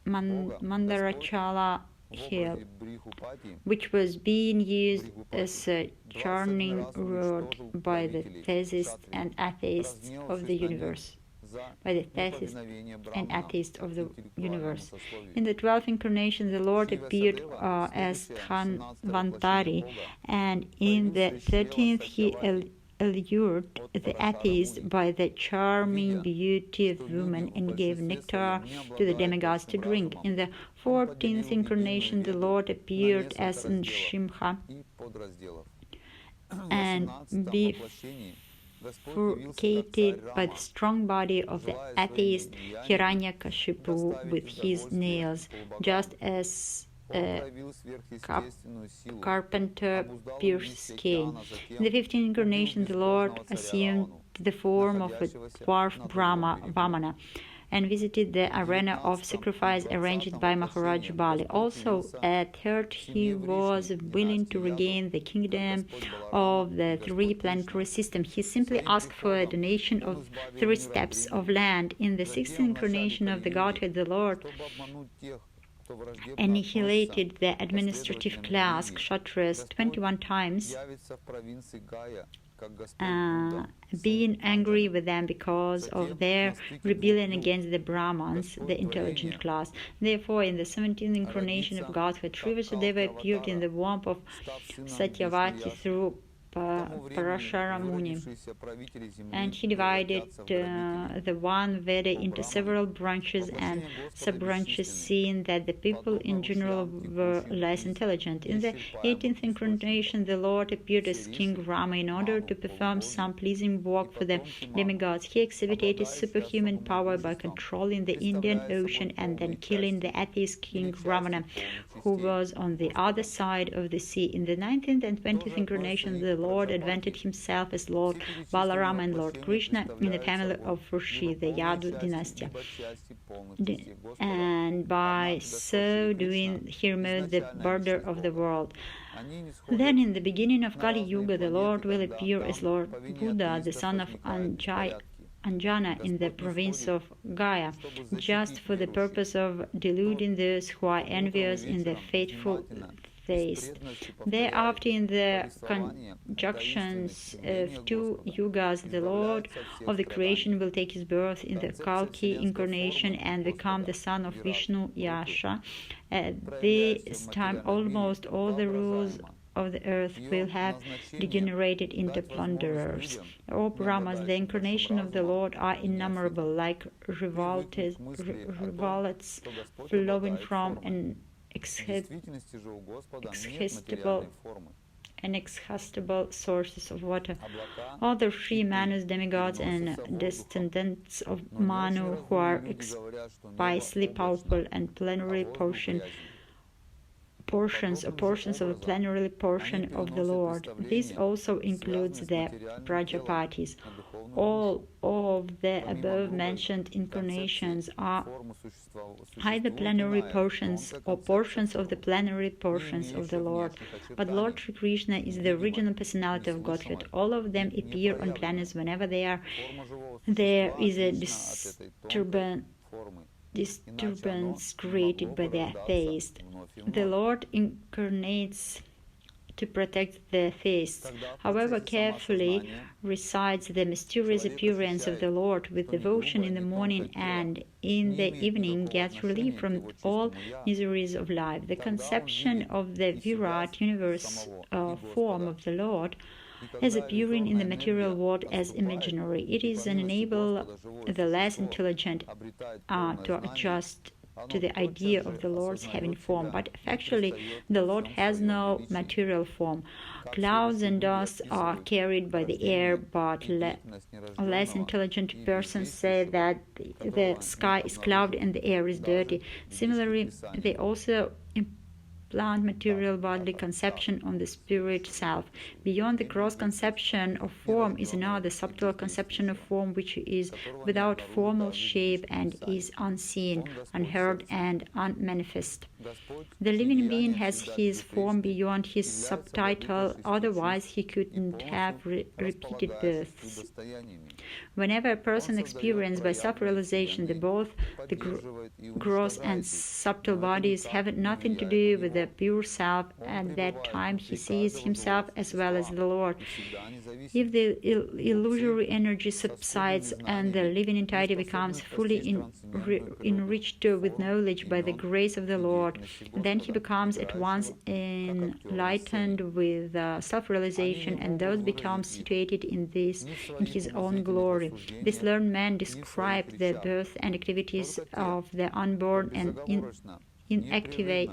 Mandarachala hill, which was being used as a churning rod by the theists and atheists of the universe. In the 12th incarnation, the Lord appeared as Dhanvantari, and in the 13th he allured the atheists by the charming beauty of women and gave nectar to the demigods to drink. In the 14th incarnation, the Lord appeared as Nrsimha and bifurcated by the strong body of the atheist Hiranyakashipu with his nails, just as a carpenter pierces cane. In the 15th incarnation, the Lord assumed the form of a dwarf Brahma, Vamana. and visited the arena of sacrifice arranged by Maharaj Bali. Also, at 30, he was willing to regain the kingdom of the three planetary system. He simply asked for a donation of 3 steps of land. In the 6th incarnation of the Godhead, the Lord annihilated the administrative class, Kshatriyas, 21 times, being angry with them because of their rebellion against the Brahmans, the intelligent class. Therefore, in the 17th incarnation of Godhead, Sri Vasudeva appeared in the womb of Satyavati through Parashara Muni, and he divided the one Veda into several branches and sub-branches, seeing that the people in general were less intelligent. In the 18th incarnation, the Lord appeared as King Rama in order to perform some pleasing work for the demigods. He exhibited his superhuman power by controlling the Indian Ocean and then killing the atheist King Ravana, who was on the other side of the sea. In the 19th and 20th incarnation, the Lord advented himself as Lord Balarama and Lord Krishna in the family of Rishi, the Yadu dynasty. And by so doing, he removed the border of the world. Then, in the beginning of Kali Yuga, the Lord will appear as Lord Buddha, the son of Anjana in the province of Gaya, just for the purpose of deluding those who are envious in the faithful theist. Thereafter, in the conjunctions of 2 yugas, the Lord of the creation will take his birth in the Kalki incarnation and become the son of Vishnu Yasha. At this time, almost all the rulers of the earth will have degenerated into plunderers. O Brahmas, the incarnation of the Lord are innumerable, like rivulets flowing from an inexhaustible sources of water. All the 3 Manus, demigods, and descendants of Manu, who are spicely powerful and plenary portions of the plenary portion of the Lord. This also includes the Prajapatis. All of the above-mentioned incarnations are either plenary portions or portions of the plenary portions of the Lord. But Lord Sri Krishna is the original personality of Godhead. All of them appear on planets whenever there is a disturbance created by the atheist. The Lord incarnates to protect the theists. However, carefully recites the mysterious appearance of the Lord with devotion in the morning and in the evening, gets relief from all miseries of life. The conception of the Virat universe form of the Lord as appearing in the material world as imaginary. It is an enable the less intelligent to adjust to the idea of the Lord's having form, but actually the Lord has no material form. Clouds and dust are carried by the air, but less intelligent persons say that the sky is cloudy and the air is dirty. Similarly, they also plant material bodily conception on the spirit self. Beyond the gross conception of form is another subtle conception of form, which is without formal shape and is unseen, unheard, and unmanifest. The living being has his form beyond his subtitle, otherwise he couldn't have repeated births. Whenever a person experiences by self-realization that both the gross and subtle bodies have nothing to do with the pure self, at that time he sees himself as well as the Lord. If the illusory energy subsides and the living entity becomes fully enriched with knowledge by the grace of the Lord, then he becomes at once enlightened with self-realization, and thus becomes situated in his own glory. This learned man described the birth and activities of the unborn and inactive,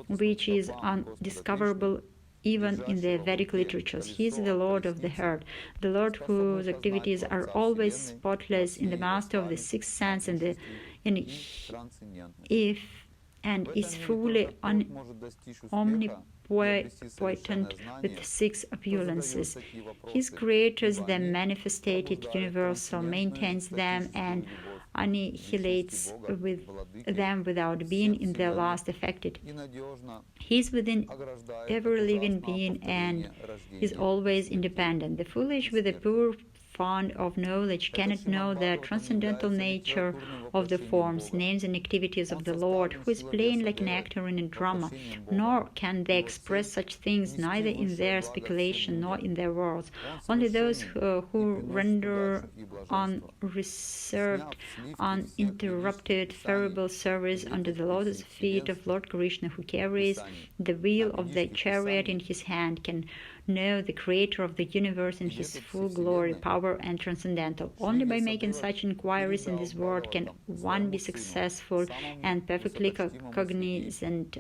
which is undiscoverable even in the Vedic literatures. He is the Lord of the herd, the Lord whose activities are always spotless, in the master of the sixth sense, and is fully potent with 6 opulences. His creators, the manifested universal, maintains them and annihilates with them without being in the last affected. He is within every living being and is always independent. The foolish with the poor fond of knowledge cannot know the transcendental nature of the forms, names, and activities of the Lord, who is playing like an actor in a drama, nor can they express such things neither in their speculation nor in their words. Only those who render unreserved, uninterrupted, ferrible service under the lotus feet of Lord Krishna, who carries the wheel of the chariot in his hand, can know the Creator of the universe in his full glory, power, and transcendental. Only by making such inquiries in this world can one be successful and perfectly cognizant.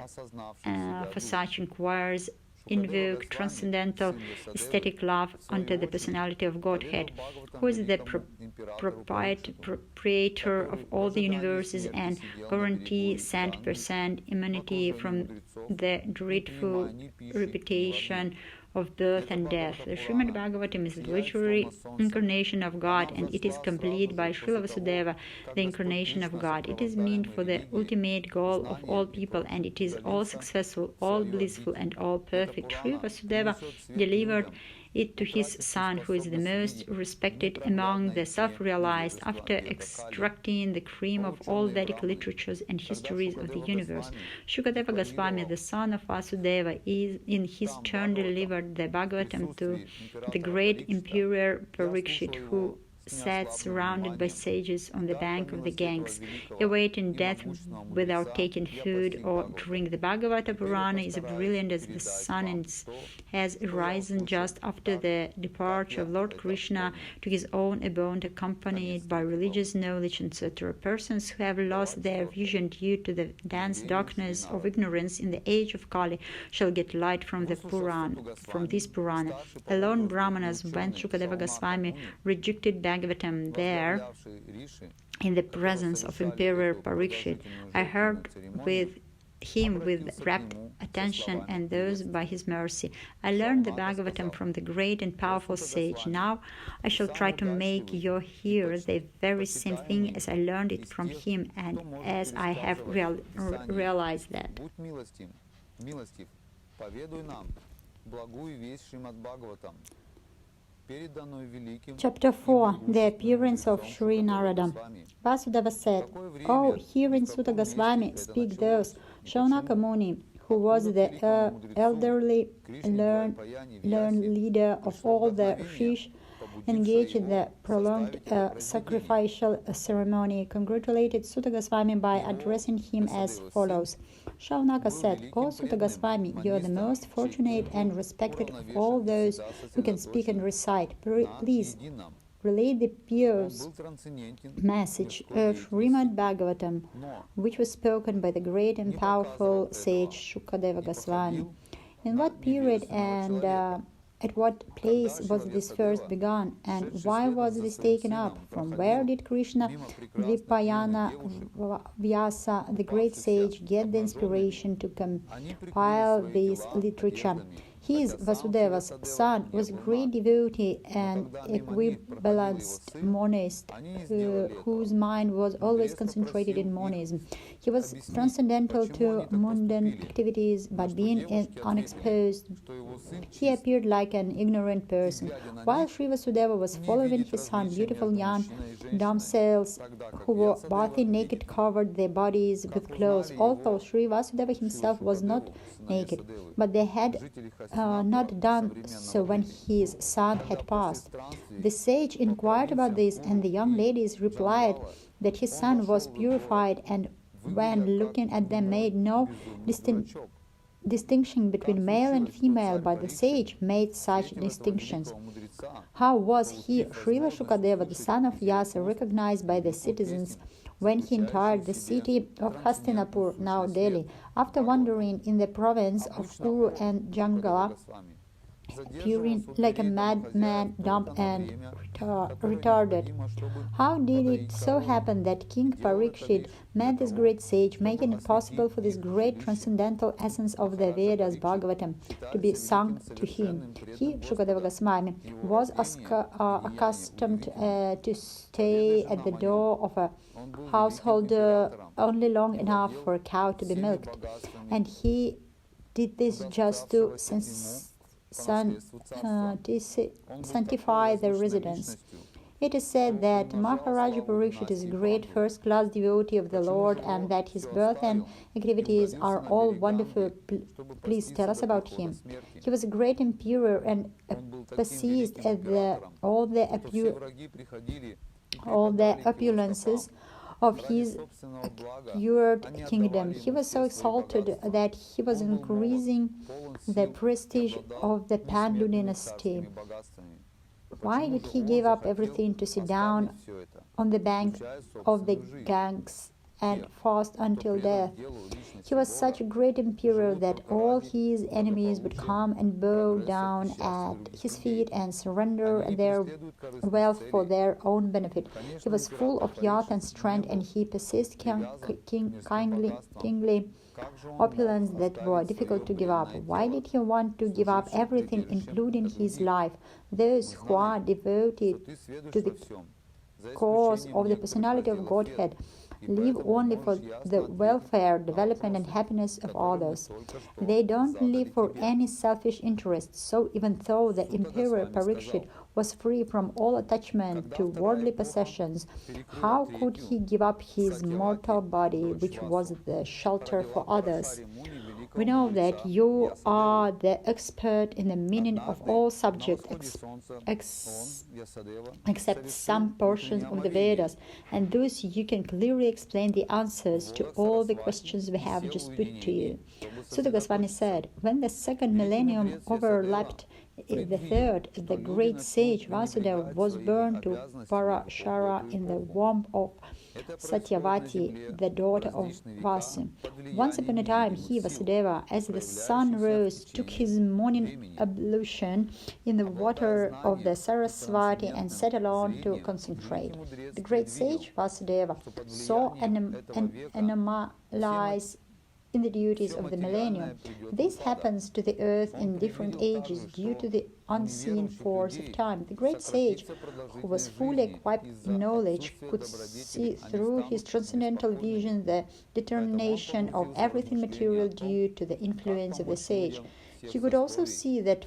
For such inquiries, invoke transcendental aesthetic love unto the personality of Godhead, who is the proprietor of all the universes and guarantee 100% immunity from the dreadful repetition of birth and death. The Srimad Bhagavatam is the literary incarnation of God, and it is complete by Srila Vasudeva, the incarnation of God. It is meant for the ultimate goal of all people, and it is all successful, all blissful, and all perfect. Srila Vasudeva delivered it to his son, who is the most respected among the self-realized, after extracting the cream of all Vedic literatures and histories of the universe. Shukadeva Goswami, the son of Vasudeva, is in his turn delivered the Bhagavatam to the great Emperor Parikshit, who sat surrounded by sages on the bank of the Ganges, awaiting death without taking food or drink. The Bhagavata Purana is brilliant as the sun and has arisen just after the departure of Lord Krishna to his own abode, accompanied by religious knowledge, etc. Persons who have lost their vision due to the dense darkness of ignorance in the age of Kali shall get light from this Purana. Alone Brahmanas, when Shukadeva Goswami rejected Bhagavatam there, in the presence of Emperor Parikshit, I heard him with rapt attention, and those by his mercy. I learned the Bhagavatam from the great and powerful sage. Now I shall try to make you hear the very same thing as I learned it from him, and as I have realized that. Chapter 4. The appearance of Sri Narada. Vasudeva said, "Oh, hearing Suta Goswami speak thus, Shaunaka Muni, who was the elderly learned leader of all the rishis, engaged in the prolonged sacrificial ceremony, congratulated Suta Goswami by addressing him as follows. Shaunaka said, "O Suta Goswami, you are the most fortunate and respected of all those who can speak and recite. Please relate the pious message of Srimad Bhagavatam, which was spoken by the great and powerful sage Shukadeva Goswami. In what period and at what place was this first begun, and why was this taken up? From where did Krishna Vipayana Vyasa, the great sage, get the inspiration to compile this literature? His, Vasudeva's son, was a great devotee and equibalanced monist whose mind was always concentrated in monism. He was transcendental to mundane activities, but being unexposed, he appeared like an ignorant person. While Sri Vasudeva was following his son, beautiful young damsels who were bathing naked covered their bodies with clothes. Although Sri Vasudeva himself was not naked, but they had not done so when his son had passed. The sage inquired about this, and the young ladies replied that his son was purified, and when looking at them made no distinction between male and female, but the sage made such distinctions. How was he, Srila Shukadeva, the son of Vyasa, recognized by the citizens when he entered the city of Hastinapur, now Delhi, after wandering in the province of Kuru and Jangala appearing like a madman, dumb and retarded. How did it so happen that King Parikshit met this great sage, making it possible for this great transcendental essence of the Vedas, Bhagavatam, to be sung to him? He, Shukadeva Goswami, was accustomed to stay at the door of a householder only long enough for a cow to be milked, and he did this just to sanctify the residence. It is said that Maharaja Parikshit is a great first-class devotee of the Lord and that his birth and activities are all wonderful. Please tell us about him. He was a great emperor and possessed all the opulences of his acquired kingdom. He was so exalted that he was increasing the prestige of the Pandu dynasty. Why did he give up everything to sit down on the bank of the Ganges and fast until death? He was such a great emperor that all his enemies would come and bow down at his feet and surrender their wealth for their own benefit. He was full of youth and strength, and he possessed kingly opulence that were difficult to give up. Why did he want to give up everything, including his life? Those who are devoted to the cause of the personality of Godhead live only for the welfare, development, and happiness of others. They don't live for any selfish interests. So even though the Emperor Parikshit was free from all attachment to worldly possessions, how could he give up his mortal body, which was the shelter for others? We know that you are the expert in the meaning of all subjects except some portions of the Vedas, and thus you can clearly explain the answers to all the questions we have just put to you. Suta Goswami said, when the second millennium overlapped the third, the great sage Vasudeva was born to Parashara in the womb of Satyavati, the daughter of Vasu. Once upon a time, he, Vasudeva, as the sun rose, took his morning ablution in the water of the Saraswati and sat alone to concentrate. The great sage Vasudeva saw anomalies in the duties of the millennium. This happens to the earth in different ages due to the unseen force of time. The great sage, who was fully equipped in knowledge, could see through his transcendental vision the determination of everything material due to the influence of the sage. He could also see that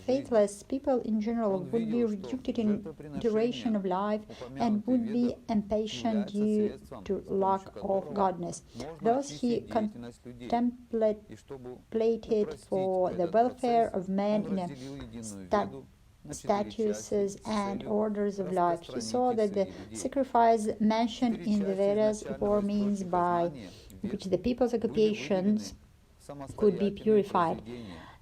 faithless people in general would be reduced in duration of life and would be impatient due to lack of godness. Thus he contemplated for the welfare of men in statuses and orders of life. He saw that the sacrifice mentioned in the Vedas were means by which the people's occupations could be purified.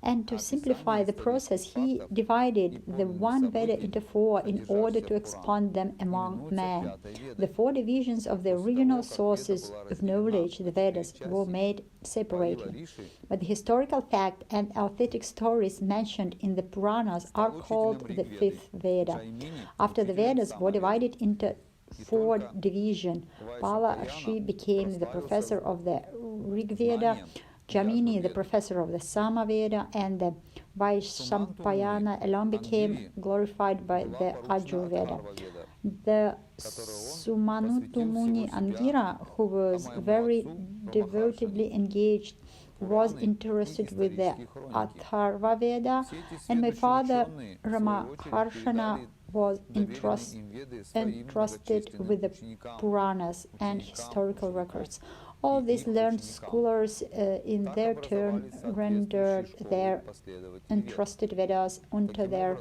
And to simplify the process, he divided the one Veda into four in order to expand them among men. The four divisions of the original sources of knowledge, the Vedas, were made separately. But the historical fact and authentic stories mentioned in the Puranas are called the fifth Veda. After the Vedas were divided into four divisions, Palashi became the professor of the Rig Veda, Jamini, the professor of the Samaveda, and the Vaishampayana alone became glorified by the Ajurveda. The Sumanutu Muni Angira, who was very devotedly engaged, was interested with the Atharva Veda, and my father Ramaharshana was entrusted with the Puranas and historical records. All these learned scholars in their turn rendered their entrusted Vedas unto their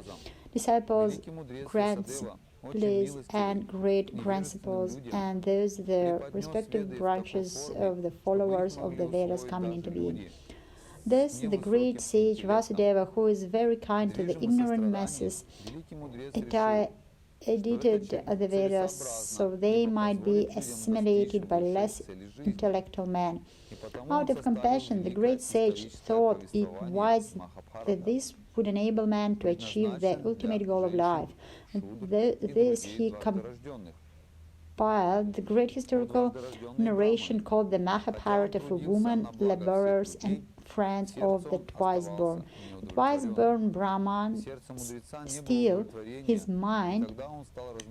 disciples, grandsons and great-grandsons, and those the respective branches of the followers of the Vedas coming into being. Thus, the great sage Vasudeva, who is very kind to the ignorant masses, edited the Vedas so they might be assimilated by less intellectual men. Out of compassion, the great sage thought it wise that this would enable man to achieve the ultimate goal of life. And this he compiled the great historical narration called the Mahabharata for women, laborers, and friends of the twice-born. The twice-born Brahman, still, his mind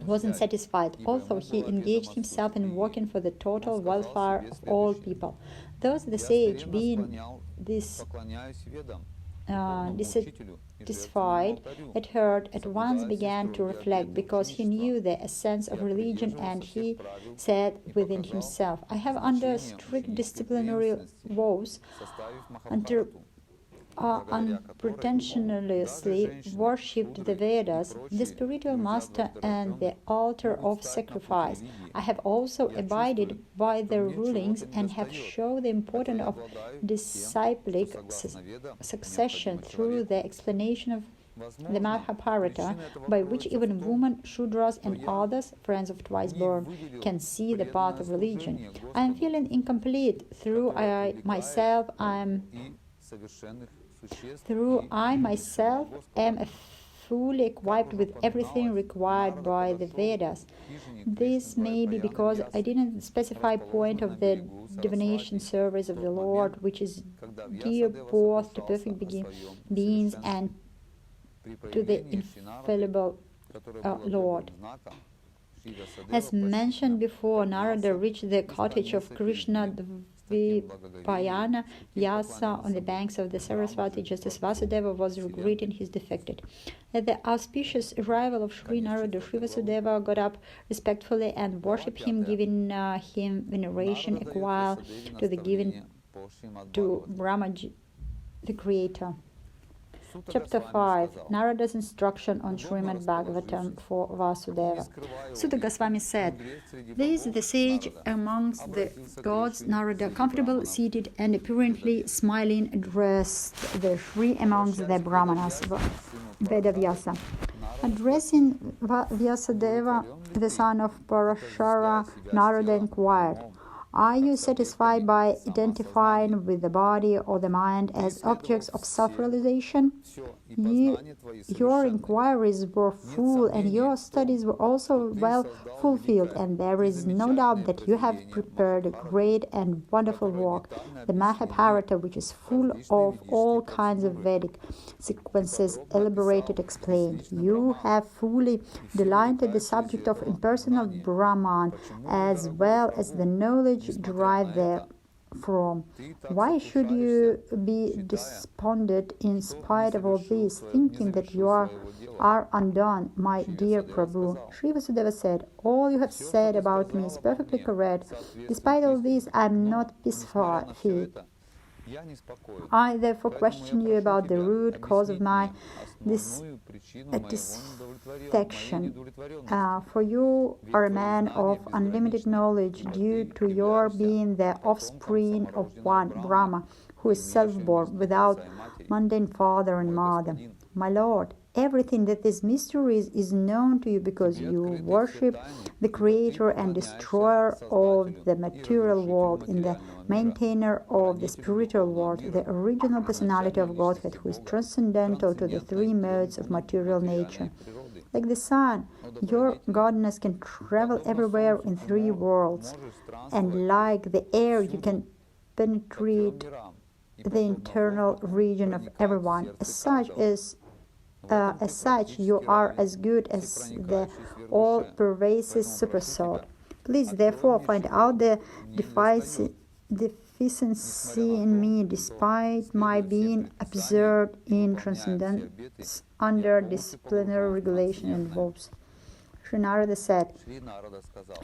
wasn't satisfied, although he engaged himself in working for the total welfare of all people. Thus the sage, being dissatisfied at heart, at once began to reflect, because he knew the essence of religion, and he said within himself, I have under strict disciplinary vows unpretentiously worshipped the Vedas, the spiritual master, and the altar of sacrifice. I have also abided by their rulings and have shown the importance of disciplic succession through the explanation of the Mahabharata, by which even women, Shudras, and others, friends of twice-born, can see the path of religion. I am feeling incomplete through I myself am fully equipped with everything required by the Vedas. This may be because I didn't specify point of the divination service of the Lord, which is dear both to perfect beings and to the infallible Lord. As mentioned before, Narada reached the cottage of Krishna Dvipayana Vyasa on the banks of the Saraswati, just as Vasudeva was greeting his defected. At the auspicious arrival of Sri Narada, Sri Vasudeva got up respectfully and worshipped him, giving him veneration equal to the given to Brahmaji, the creator. Chapter 5. Narada's instruction on Srimad Bhagavatam for Vasudeva. Suta Goswami said, There is the sage amongst the gods, Narada, comfortable, seated, and apparently smiling, addressed the three amongst the Brahmanas, Vedavyasa. Addressing Vyasadeva, the son of Parashara, Narada inquired, Are you satisfied by identifying with the body or the mind as objects of self-realization? Your inquiries were full, and your studies were also well fulfilled, and there is no doubt that you have prepared a great and wonderful work, the Mahabharata, which is full of all kinds of Vedic sequences, elaborated, explained. You have fully delighted the subject of impersonal Brahman, as well as the knowledge derived therefrom. Why should you be despondent in spite of all this, thinking that you are undone, my dear Prabhu? Sri Vasudeva said, All you have said about me is perfectly correct. Despite all this, I am not peaceful. I therefore question you about the root cause of my dissatisfaction. For you are a man of unlimited knowledge due to your being the offspring of one Brahma, who is self-born, without mundane father and mother. My Lord, everything that is mysteries is known to you because you worship the Creator and Destroyer of the material world, in the Maintainer of the spiritual world, the original personality of Godhead, who is transcendental to the three modes of material nature. Like the sun, your godness can travel everywhere in three worlds, and like the air, you can penetrate the internal region of everyone. As such, you are as good as the all-pervasive supersoul. Please, therefore, find out the deficiency in me, despite my being observed in transcendence under disciplinary regulation and vows. Sri Narada said,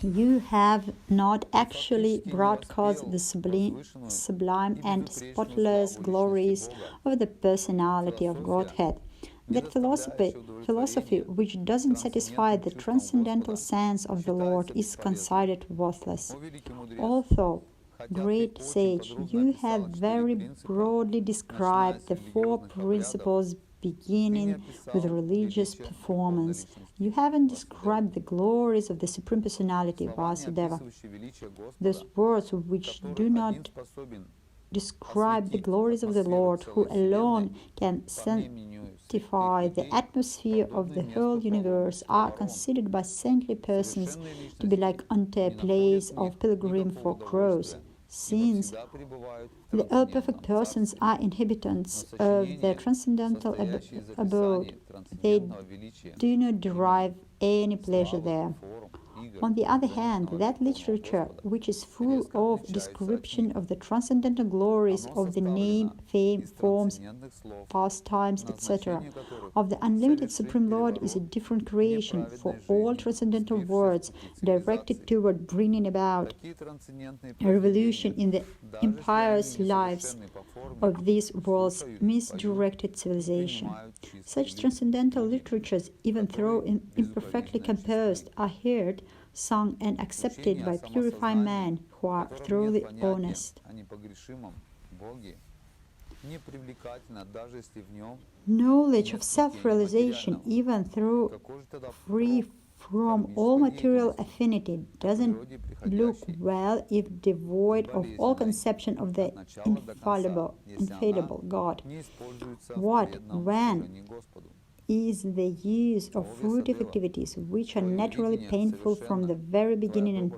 You have not actually broadcast the sublime and spotless glories of the personality of Godhead. That philosophy which doesn't satisfy the transcendental sense of the Lord is considered worthless. Although, great sage, you have very broadly described the four principles beginning with religious performance. You haven't described the glories of the Supreme Personality, Vasudeva. Those words which do not describe the glories of the Lord, who alone can sanctify the atmosphere of the whole universe, are considered by saintly persons to be like unto a place of pilgrim for crows. Since the all-perfect persons are inhabitants of the transcendental abode, they do not derive any pleasure there. On the other hand, that literature which is full of description of the transcendental glories of the name, fame, forms, pastimes, etc., of the unlimited Supreme Lord is a different creation, for all transcendental words directed toward bringing about a revolution in the impious lives of this world's misdirected civilization. Such transcendental literatures, even though imperfectly composed, are heard, sung, and accepted by purified men who are thoroughly honest. Knowledge of self-realization, even though free from all material affinity, doesn't look well if devoid of all conception of the infallible God. What, when, is the use of fruitive activities which are naturally painful from the very beginning and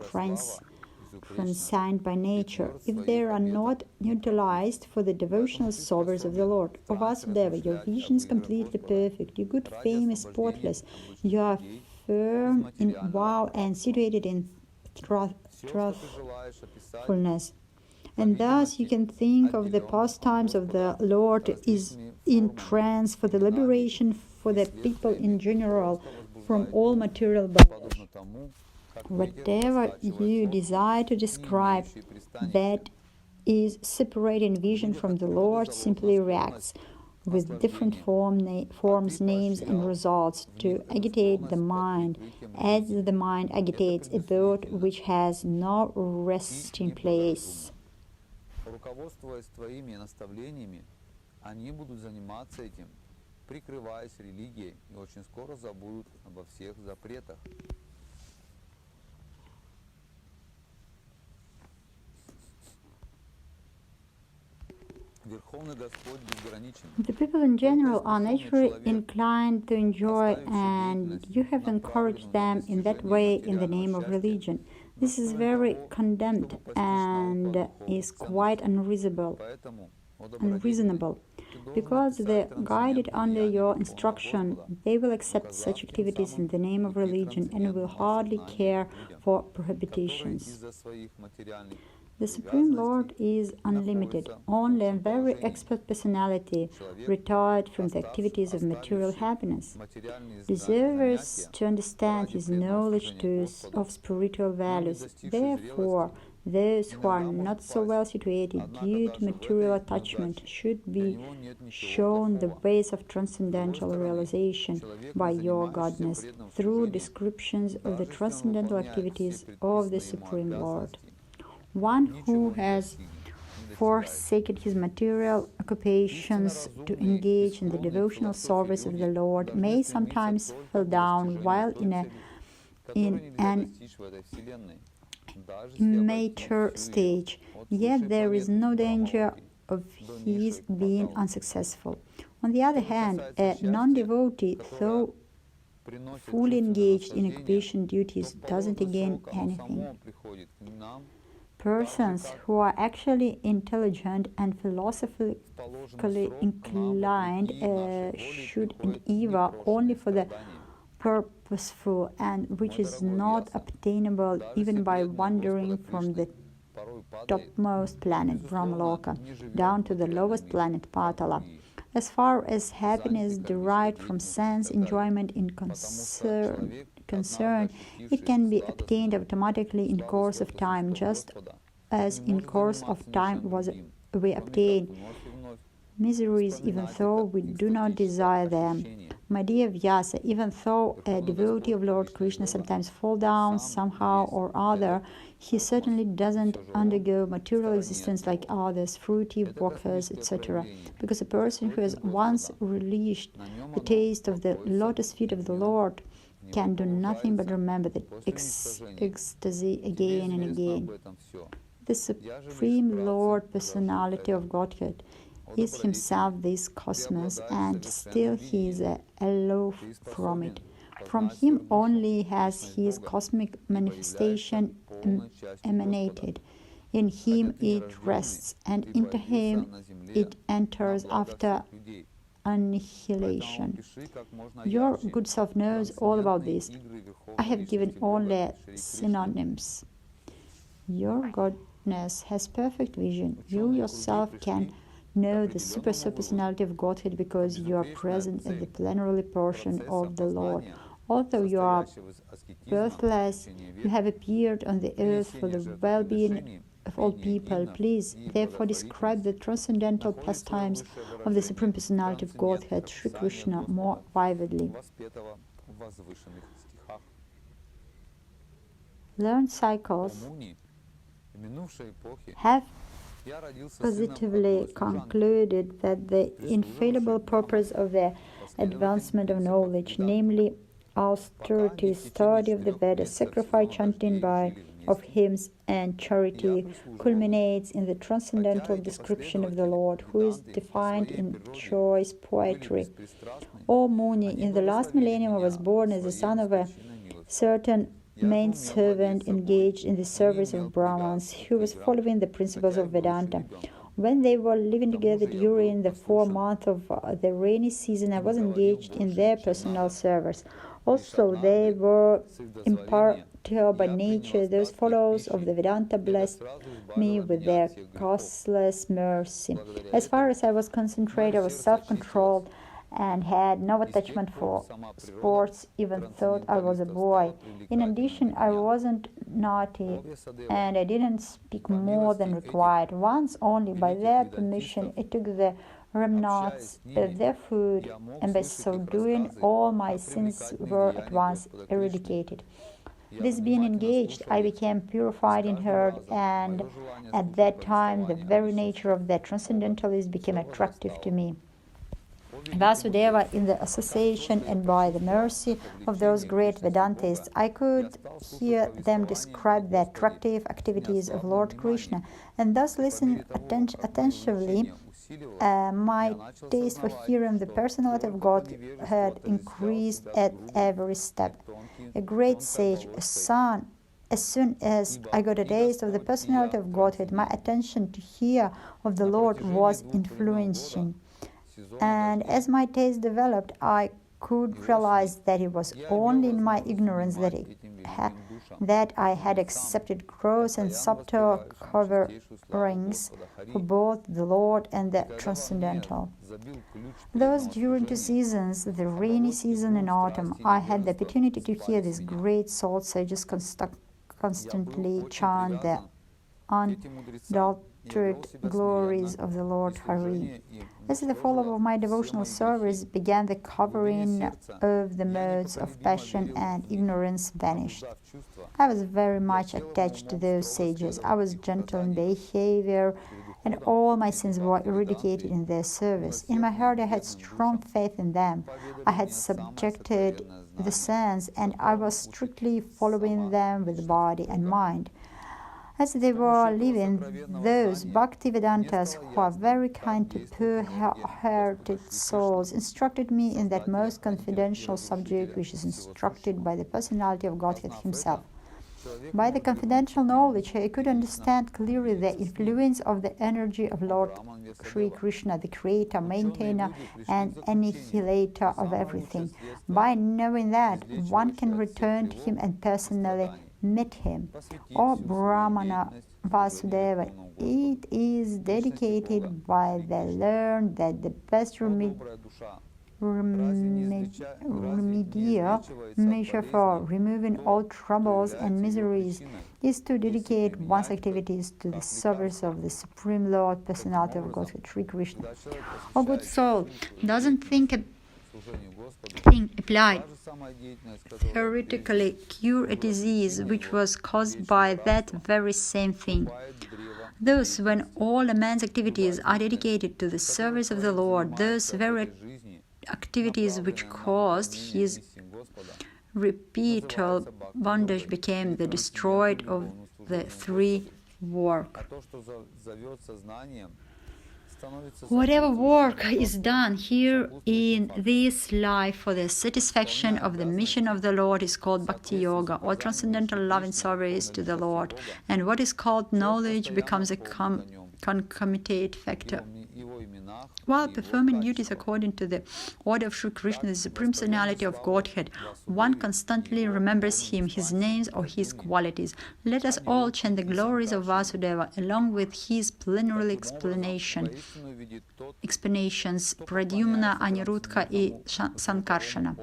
consigned by nature, if they are not utilized for the devotional service of the Lord. O Vasudeva, your vision is completely perfect, your good fame is spotless, you are firm in vow and situated in truthfulness. And thus you can think of the pastimes of the Lord is in trance for the liberation for the people in general from all material bondage. Whatever you desire to describe that is separating vision from the Lord simply reacts with different forms, names, and results to agitate the mind, as the mind agitates a boat which has no resting place. Руководствуясь твоими наставлениями, они будут заниматься этим, прикрываясь религией, и очень скоро забудут обо всех запретах. The people in general are naturally inclined to enjoy, and you have encouraged them in that way in the name of religion. This is very condemned and is quite unreasonable, because they guided under your instruction, they will accept such activities in the name of religion and will hardly care for prohibitions. The Supreme Lord is unlimited. Only a very expert personality, retired from the activities of material happiness, desires to understand his knowledge of spiritual values. Therefore, those who are not so well situated due to material attachment should be shown the ways of transcendental realization by your godness through descriptions of the transcendental activities of the Supreme Lord. One who has forsaken his material occupations to engage in the devotional service of the Lord may sometimes fall down while in an immature stage, yet there is no danger of his being unsuccessful. On the other hand, a non-devotee, though fully engaged in occupation duties, doesn't gain anything. Persons who are actually intelligent and philosophically inclined should endeavor only for the purposeful, and which is not obtainable even by wandering from the topmost planet Brahmaloka down to the lowest planet Patala. As far as happiness derived from sense enjoyment in concern, it can be obtained automatically in course of time, just as in course of time we obtain miseries even though we do not desire them. My dear Vyasa, even though a devotee of Lord Krishna sometimes falls down somehow or other, he certainly doesn't undergo material existence like others, fruity workers, etc. Because a person who has once relished the taste of the lotus feet of the Lord can do nothing but remember the ecstasy again and again. The Supreme Lord Personality of Godhead is himself this cosmos, and still he is aloof from it. From him only has his cosmic manifestation emanated. In him it rests, and into him it enters after annihilation. Your good self knows all about this. I have given only synonyms. Your godness has perfect vision. You yourself can know the super personality of Godhead because you are present at the plenary portion of the Lord. Although you are birthless, you have appeared on the earth for the well-being of all people. Please, therefore, describe the transcendental pastimes of the Supreme Personality of Godhead, Sri Krishna, more vividly. Learned cycles have positively concluded that the infallible purpose of the advancement of knowledge, namely austerity, study of the Vedas, sacrifice, chanting of hymns, and charity, culminates in the transcendental description of the Lord, who is defined in choice poetry. O Muni, in the last millennium I was born as the son of a certain maidservant engaged in the service of Brahmins, who was following the principles of Vedanta. When they were living together during the 4 months of the rainy season, I was engaged in their personal service. Also, they were impartial by nature. Those followers of the Vedanta blessed me with their causeless mercy. As far as I was concentrated, I was self-controlled and had no attachment for sports, even thought I was a boy. In addition, I wasn't naughty and I didn't speak more than required. Once only, by their permission, I took the remnants of their food, and by so doing, all my sins were at once eradicated. This being engaged, I became purified in heart, and at that time, the very nature of that transcendentalist became attractive to me. Vasudeva, in the association and by the mercy of those great Vedantists, I could hear them describe the attractive activities of Lord Krishna, and thus listen attentively. My taste for hearing the personality of God had increased at every step. A great sage, a son. As soon as I got a taste of the personality of Godhead, my attention to hear of the Lord was influencing. And as my taste developed, I could realize that it was only in my ignorance that I had accepted gross and subtle coverings for both the Lord and the transcendental. Thus, during 2 seasons, the rainy season and autumn, I had the opportunity to hear these great soul sages constantly chant the unadulterated glories of the Lord Hari. As the follower of my devotional service began, the covering of the modes of passion and ignorance vanished. I was very much attached to those sages. I was gentle in behavior, and all my sins were eradicated in their service. In my heart, I had strong faith in them. I had subjected the sense, and I was strictly following them with body and mind. As they were living, those Bhaktivedantas who are very kind to poor-hearted souls instructed me in that most confidential subject which is instructed by the personality of Godhead himself. By the confidential knowledge, I could understand clearly the influence of the energy of Lord Sri Krishna, the creator, maintainer, and annihilator of everything. By knowing that, one can return to him and personally meet him. O Brahmana Vasudeva, it is dedicated by the learned that the best remedial measure for removing all troubles and miseries is to dedicate one's activities to the service of the Supreme Lord, Personality of Godhead, Sri Krishna. O good soul, doesn't thing applied theoretically cure a disease which was caused by that very same thing. Thus, when all a man's activities are dedicated to the service of the Lord, those very activities which caused his repeated bondage became the destroyed of the 3 work. Whatever work is done here in this life for the satisfaction of the mission of the Lord is called Bhakti Yoga, or transcendental love and service to the Lord. And what is called knowledge becomes a concomitant factor. While performing duties according to the order of Sri Krishna, the Supreme Personality of Godhead, one constantly remembers Him, His names or His qualities. Let us all chant the glories of Vasudeva along with His plenary explanations Pradyumna, Aniruddha and Sankarshana.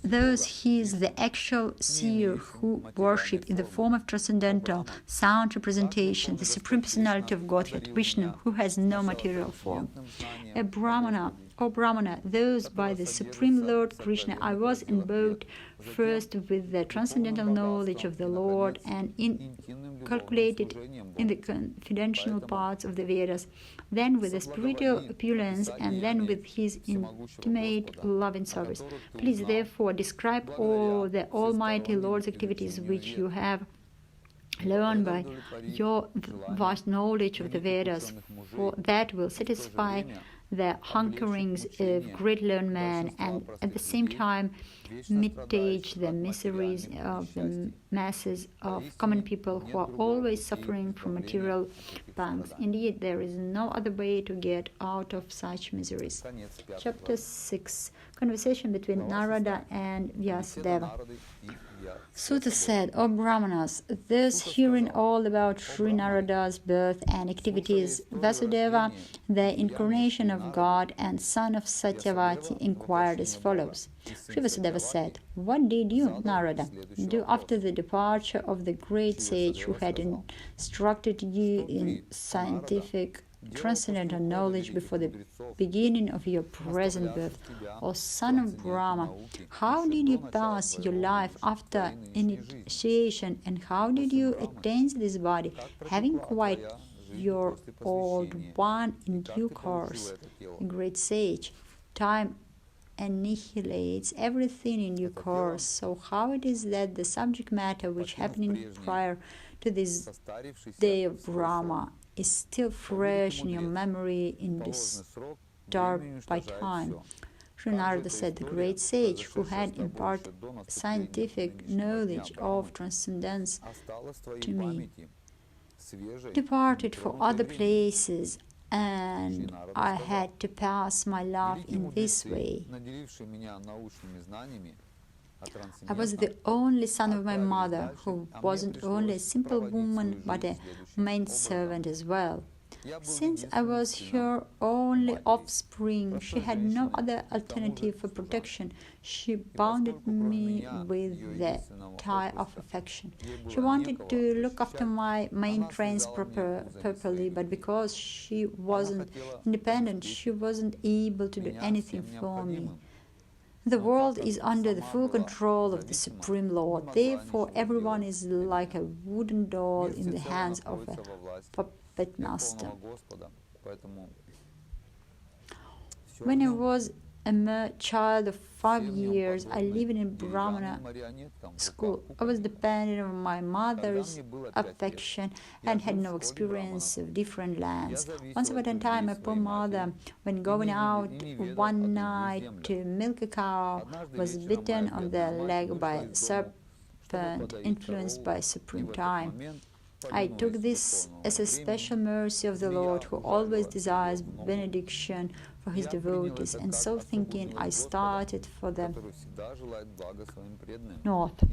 Thus He is the actual seer who worship in the form of transcendental sound representation, the Supreme Personality of Godhead, Vishnu, who has no material form. A Brahmana, O Brahmana, those by the Supreme Lord Krishna, I was endowed first with the transcendental knowledge of the Lord and inculcated in the confidential parts of the Vedas, then with the spiritual opulence, and then with His intimate love and service. Please, therefore, describe all the Almighty Lord's activities which you have learned by your vast knowledge of the Vedas, for that will satisfy the hankerings of great learned men, and at the same time mitigate the miseries of the masses of common people who are always suffering from material pangs. Indeed, there is no other way to get out of such miseries. Chapter 6. Conversation between Narada and Vyasadeva. Suta said, O Brahmanas, thus hearing all about Sri Narada's birth and activities, Vasudeva, the incarnation of God and son of Satyavati, inquired as follows. Sri Vasudeva said, what did you, Narada, do after the departure of the great sage who had instructed you in scientific transcendental knowledge before the beginning of your present birth? O son of Brahma, how did you pass your life after initiation, and how did you attain this body, having quite your old one in due course? The great sage, time annihilates everything in due course. So how it is that the subject matter which happened prior to this day of Brahma is still fresh in your memory, disturbed by time? Sri Narada said, the great sage who had imparted scientific knowledge of transcendence to me departed for other places, and I had to pass my life in this way. I was the only son of my mother, who wasn't only a simple woman but a maidservant as well. Since I was her only offspring, she had no other alternative for protection. She bounded me with the tie of affection. She wanted to look after my maintenance properly, but because she wasn't independent, she wasn't able to do anything for me. The world is under the full control of the Supreme Lord. Therefore, everyone is like a wooden doll in the hands of a puppet master. When I was a mere child of 5 years, I lived in a Brahmana school. I was dependent on my mother's affection and had no experience of different lands. Once upon a time, my poor mother, when going out one night to milk a cow, was bitten on the leg by a serpent influenced by supreme time. I took this as a special mercy of the Lord, who always desires benediction for His devotees, and so thinking, I started for the north.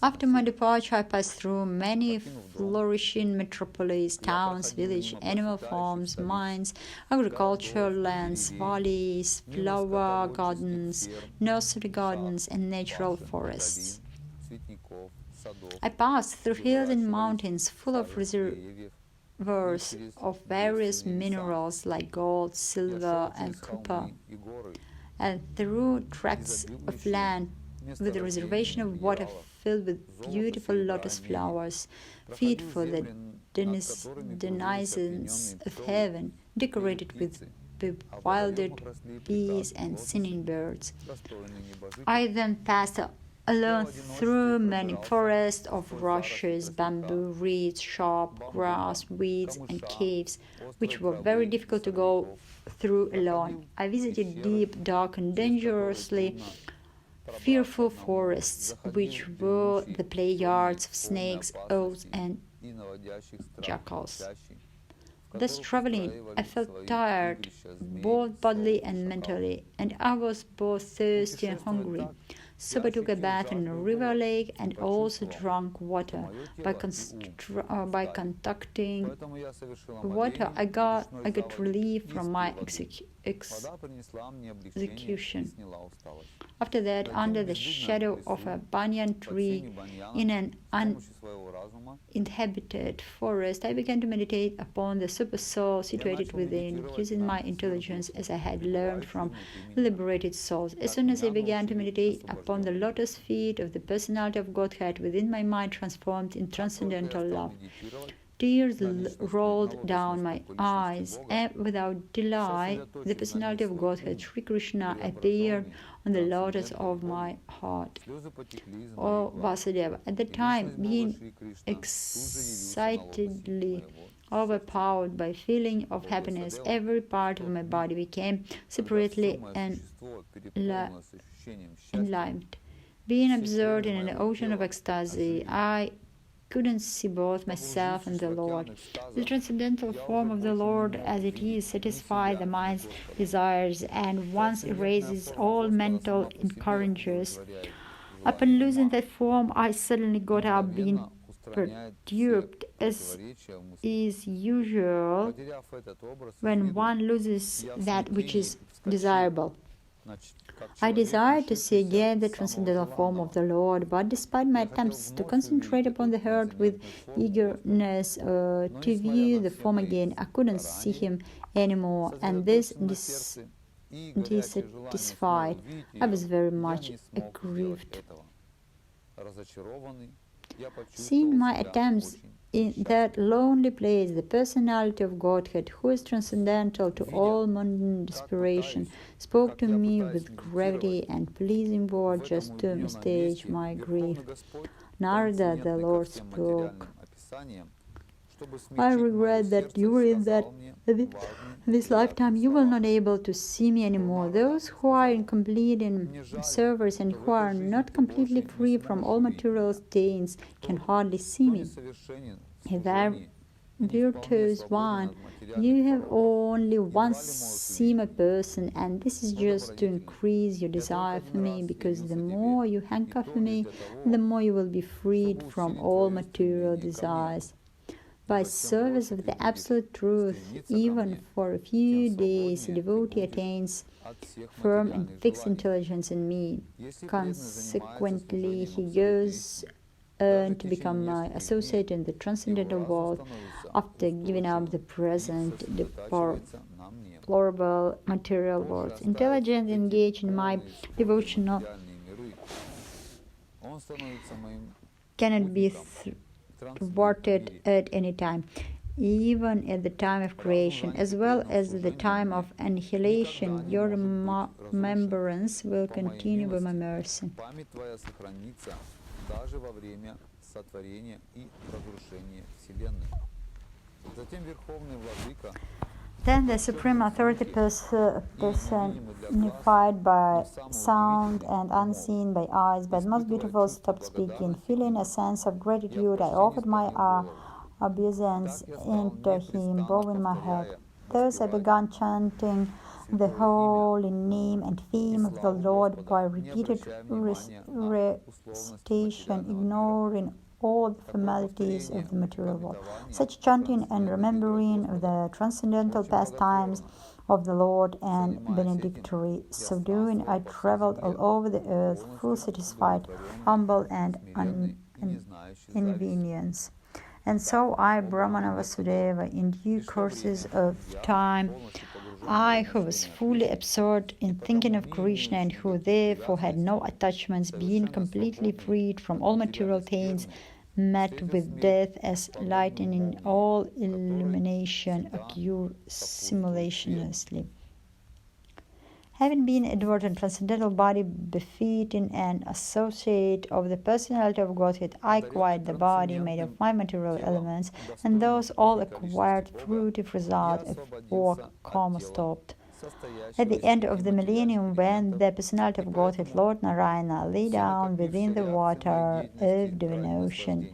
After my departure, I passed through many flourishing metropolises, towns, villages, animal farms, mines, agricultural lands, valleys, flower gardens, nursery gardens, and natural forests. I passed through hills and mountains full of reservoirs of various minerals like gold, silver, and copper, and through tracts of land with a reservation of water filled with beautiful lotus flowers, fit for the denizens of heaven, decorated with bewildered bees and singing birds. I then passed alone through many forests of rushes, bamboo, reeds, sharp grass, weeds, and caves, which were very difficult to go through alone. I visited deep, dark, and dangerously fearful forests, which were the play yards of snakes, owls, and jackals. Thus traveling, I felt tired, both bodily and mentally, and I was both thirsty and hungry. So I took a bath in a river lake and also drank water. By contacting water, I got relief from my execution. After that, under the shadow of a banyan tree in an uninhabited forest, I began to meditate upon the super soul situated within, using my intelligence as I had learned from liberated souls. As soon as I began to meditate upon the lotus feet of the personality of Godhead within, my mind transformed in transcendental love. Tears rolled down my eyes, and without delay, the personality of Godhead, Sri Krishna, appeared on the lotus of my heart. O Vasudeva, at the time, being excitedly overpowered by feeling of happiness, every part of my body became separately enlivened. Being absorbed in an ocean of ecstasy, I couldn't see both myself and the Lord. The transcendental form of the Lord as it is satisfies the mind's desires and once erases all mental encouragements. Upon losing that form, I suddenly got up, being perturbed, as is usual when one loses that which is desirable. I desired to see again the transcendental form of the Lord, but despite my attempts to concentrate upon the heart with eagerness to view the form again, I couldn't see him anymore, and this dissatisfied. I was very much aggrieved. Seeing my attempts in that lonely place, the personality of Godhead, who is transcendental to all mundane desperation, spoke to me with gravity and pleasing words just to assuage my grief. Narada, the Lord, spoke. I regret that during this lifetime you will not be able to see me anymore. Those who are incomplete in service and who are not completely free from all material stains can hardly see me. A very virtuous one, you have only once seen a person, and this is just to increase your desire for me, because the more you hanker for me, the more you will be freed from all material desires. By service of the Absolute Truth, even for a few days, a devotee attains firm and fixed intelligence in me. Consequently, he goes to become my associate in the transcendental world after giving up the present deplorable material world. Intelligent, engaged in my devotional cannot be thwarted at any time, even at the time of creation, as well as at the time of annihilation. Your remembrance will continue by my mercy. Then the Supreme Authority personified by sound and unseen by eyes, but most beautiful, stopped speaking. Feeling a sense of gratitude, I offered my obeisance into him, bowing my head. Thus I began chanting the holy name and theme of the Lord by repeated recitation, ignoring all the formalities of the material world. Such chanting and remembering of the transcendental pastimes of the Lord and benedictory. So doing, I traveled all over the earth, full satisfied, humble, and inconvenienced. And so I, Brahmana Vasudeva, in due courses of time, I, who was fully absorbed in thinking of Krishna and who therefore had no attachments, being completely freed from all material taints, met with death as lightning. All illumination occurred simultaneously. Having been adored in transcendental body, befitting an associate of the personality of Godhead, I acquired the body made of five material elements, and those all acquired fruitive result of four karma stopped. At the end of the millennium, when the personality of Godhead, Lord Narayana, lay down within the water of devastation,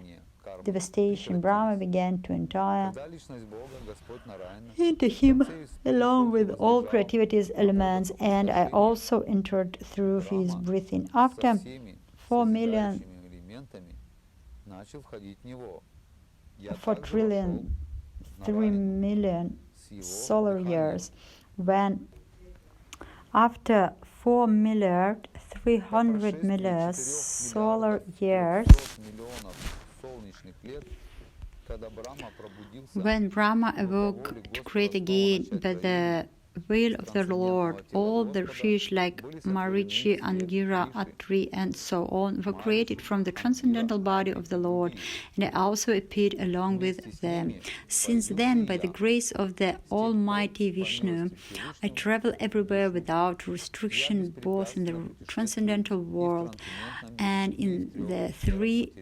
Brahma began to enter into him along with all creativity's elements, and I also entered through his breathing. After 4,000,000,000,000 solar years, when after 4,300,000,000 solar years, when Brahma awoke to create again by the will of the Lord, all the fish like Marichi, Angira, Atri, and so on were created from the transcendental body of the Lord, and I also appeared along with them. Since then, by the grace of the Almighty Vishnu, I travel everywhere without restriction, both in the transcendental world and in the three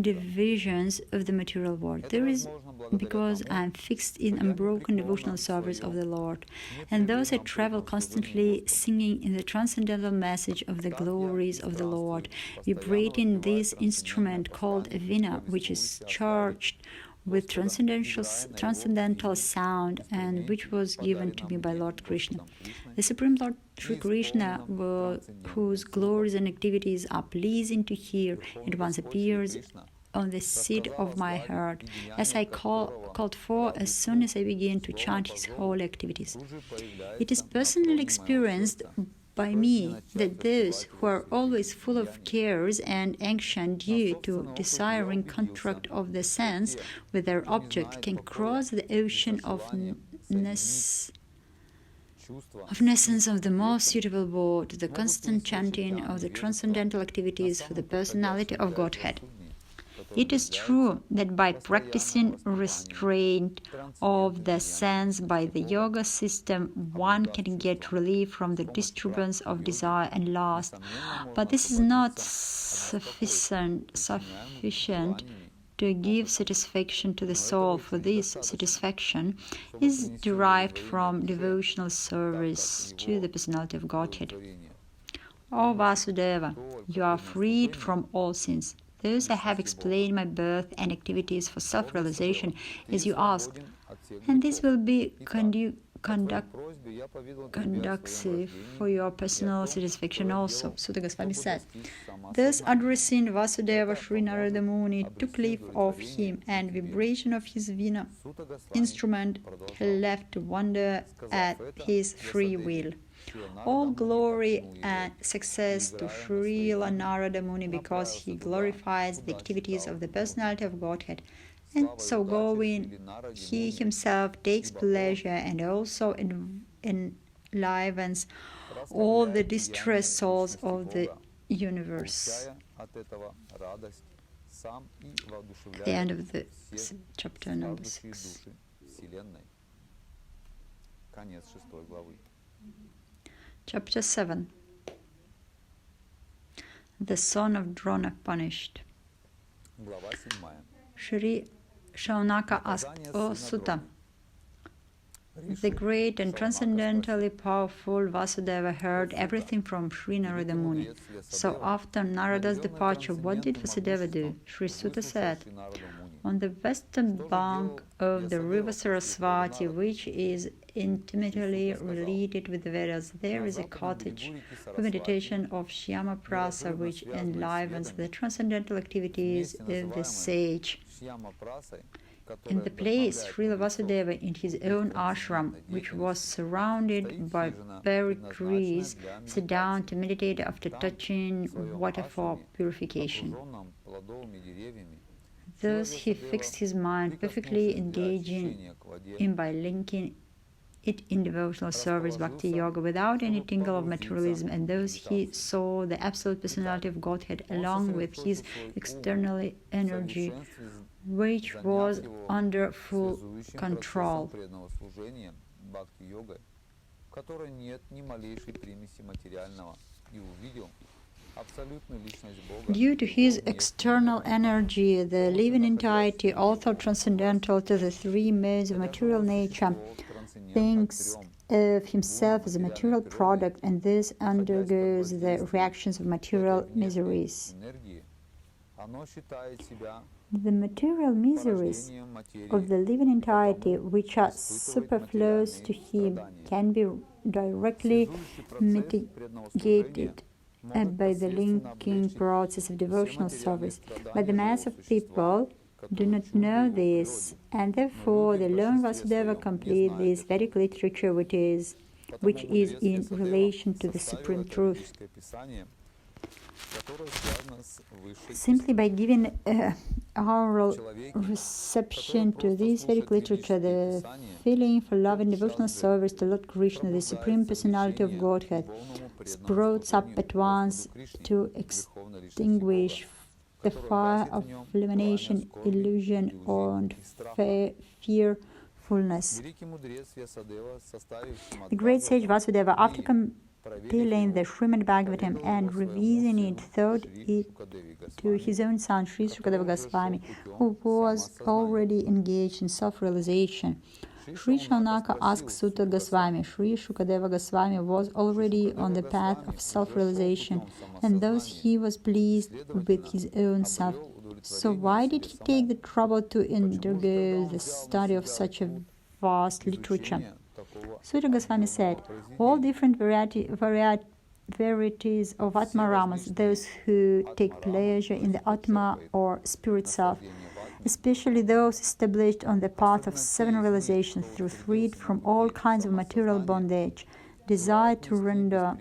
divisions of the material world. There is because I am fixed in unbroken devotional service of the Lord, and thus I travel constantly singing in the transcendental message of the glories of the Lord, vibrating this instrument called a veena, which is charged with transcendental sound, and which was given to me by Lord Krishna. The Supreme Lord Sri Krishna, whose glories and activities are pleasing to hear, at once appears on the seat of my heart, as I called for as soon as I began to chant his holy activities. It is personally experienced by me that those who are always full of cares and anxiety due to desiring contact of the sense with their object can cross the ocean of nescence of the most suitable boat, the constant chanting of the transcendental activities for the personality of Godhead. It is true that by practicing restraint of the sense by the yoga system, one can get relief from the disturbance of desire and lust, but this is not sufficient to give satisfaction to the soul, for this satisfaction is derived from devotional service to the personality of Godhead. O Vasudeva, you are freed from all sins. Thus I have explained my birth and activities for self-realization, as you asked, and this will be conducive for your personal satisfaction also. Sutta Goswami said. Thus, addressing Vasudeva, Sri Narada Muni took leave of him, and vibration of his veena instrument he left to wander at his free will. All glory and success to Srila Narada Muni, because he glorifies the activities of the personality of Godhead, and so going, he himself takes pleasure and also enlivens all the distressed souls of the universe. The end of the chapter number 6. Chapter 7. The son of Drona punished. Shri Shaunaka asked, O Sutta, the great and transcendently powerful Vasudeva heard everything from Sri Narada Muni. So after Narada's departure, what did Vasudeva do? Sri Sutta said, on the western bank of the river Saraswati, which is intimately related with the Vedas, there is a cottage for meditation of Shyama Prasa, which enlivens the transcendental activities of the sage. In the place, Srila Vasudeva, in his own ashram, which was surrounded by berry trees, sat down to meditate after touching water for purification. Thus he fixed his mind, perfectly engaging in by linking it in devotional service, bhakti yoga, without any tingle of materialism, and thus he saw the absolute personality of Godhead along with his external energy, which was under full control. Due to his external energy, the living entity, although transcendental to the three modes of material nature, thinks of himself as a material product and thus undergoes the reactions of material miseries. The material miseries of the living entity, which are superfluous to him, can be directly mitigated by the linking process of devotional service. But the mass of people do not know this, and therefore the Lord Vasudeva completes this Vedic literature, which is in relation to the Supreme Truth. Simply by giving oral reception to this Vedic literature, the feeling for love and devotional service to Lord Krishna, the Supreme Personality of Godhead, sprouts up at once to extinguish the fire of elimination, illusion, and fearfulness. The great sage Vasudeva, after compiling the Srimad Bhagavatam and revising it, taught it to his own son, Sri Shukadeva Goswami, who was already engaged in self-realization. Sri Shaunaka asked Sutta Goswami. Sri Shukadeva Goswami was already on the path of self-realization, and thus he was pleased with his own self. So why did he take the trouble to undergo the study of such a vast literature? Sutta Goswami said, all different varieties of Atma-ramas, those who take pleasure in the Atma or spirit self, especially those established on the path of seven realizations through freed from all kinds of material bondage, desire to render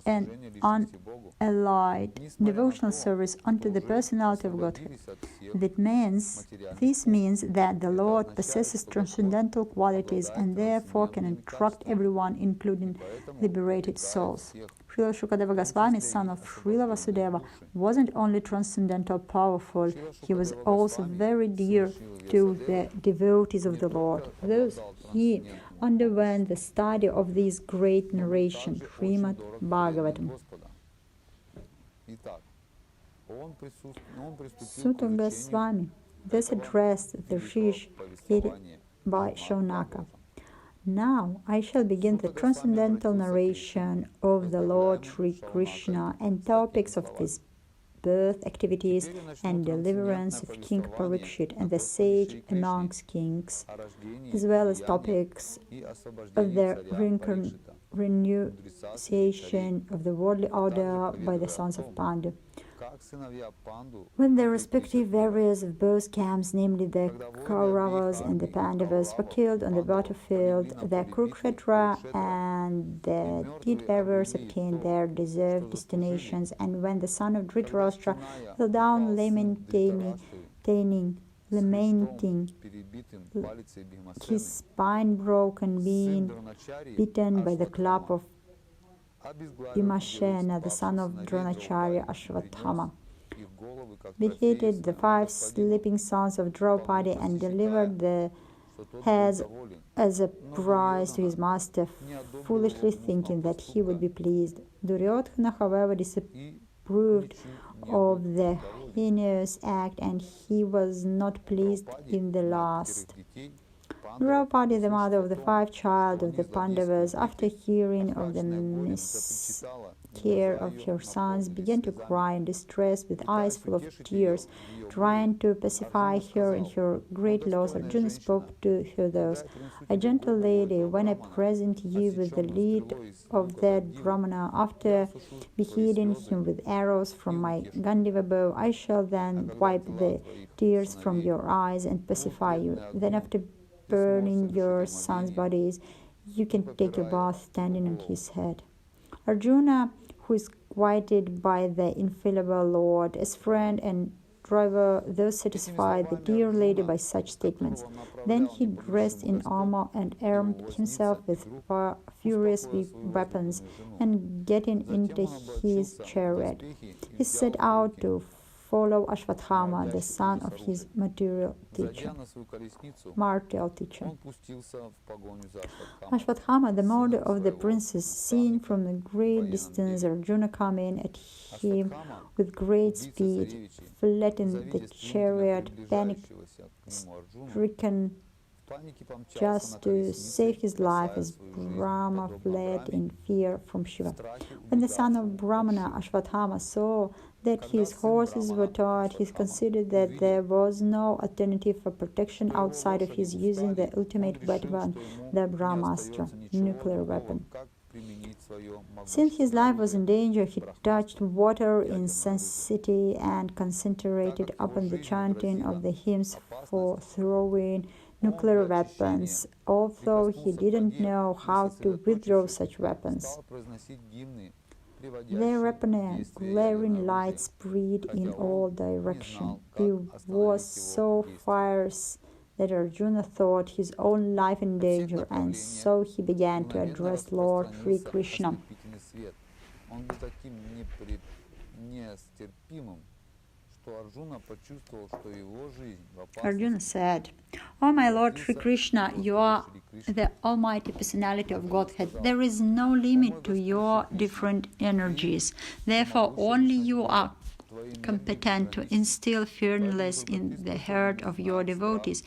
an unallied devotional service unto the personality of Godhead. This means that the Lord possesses transcendental qualities and therefore can instruct everyone, including liberated souls. Srila Shukadeva Goswami, son of Srila Vasudeva, wasn't only transcendental powerful, he was also very dear to the devotees of the Lord. Thus, he underwent the study of this great narration, Srimad Bhagavatam. Sutta Goswami thus addressed the Rish headed by Shaunaka. Now I shall begin the transcendental narration of the Lord Sri Krishna and topics of his birth, activities, and deliverance of King Parikshit and the sage amongst kings, as well as topics of the renunciation of the worldly order by the sons of Pandu. When the respective warriors of both camps, namely the Kauravas and the Pandavas, were killed on the battlefield, the Kurukshetra and the dead warriors obtained their deserved destinations, and when the son of Dhritarashtra fell down lamenting, his spine broken, being beaten by the club of Bhimashena, the son of Dronacharya Ashwatthama, beheaded the 5 sleeping sons of Draupadi and delivered the heads as a prize to his master, foolishly thinking that he would be pleased. Duryodhana, however, disapproved of the heinous act, and he was not pleased in the last. Draupadi, the mother of the 5 children of the Pandavas, after hearing of the miscare of her sons, began to cry in distress with eyes full of tears. Trying to pacify her in her great loss, Arjuna spoke to her thus: "A gentle lady, when I present you with the lead of that Brahmana, after beheading him with arrows from my Gandiva bow, I shall then wipe the tears from your eyes and pacify you. Then after burning your sons' bodies, you can take your bath standing on his head." Arjuna, who is quieted by the infallible Lord as friend and driver, thus satisfied the dear lady by such statements. Then he dressed in armor and armed himself with furious weapons, and getting into his chariot, he set out to follow Ashvatthama, the son of his martial teacher. Ashvatthama, the mother of the princess, seeing from a great distance Arjuna coming at him with great speed, fled in the chariot, panic-stricken, just to save his life, as Brahma fled in fear from Shiva. When the son of Brahmana, Ashvatthama, saw that his horses were tired, he considered that there was no alternative for protection outside of his using the ultimate weapon, the Brahmastra, nuclear weapon. Since his life was in danger, he touched water in intensity and concentrated upon the chanting of the hymns for throwing nuclear weapons, although he didn't know how to withdraw such weapons. Their apparent glaring light spread in all directions. He was so fierce that Arjuna thought his own life in danger, and so he began to address Lord Sri Krishna. Arjuna said, "O my Lord Sri Krishna, you are the Almighty Personality of Godhead. There is no limit to your different energies. Therefore, only you are competent to instill fearlessness in the heart of your devotees.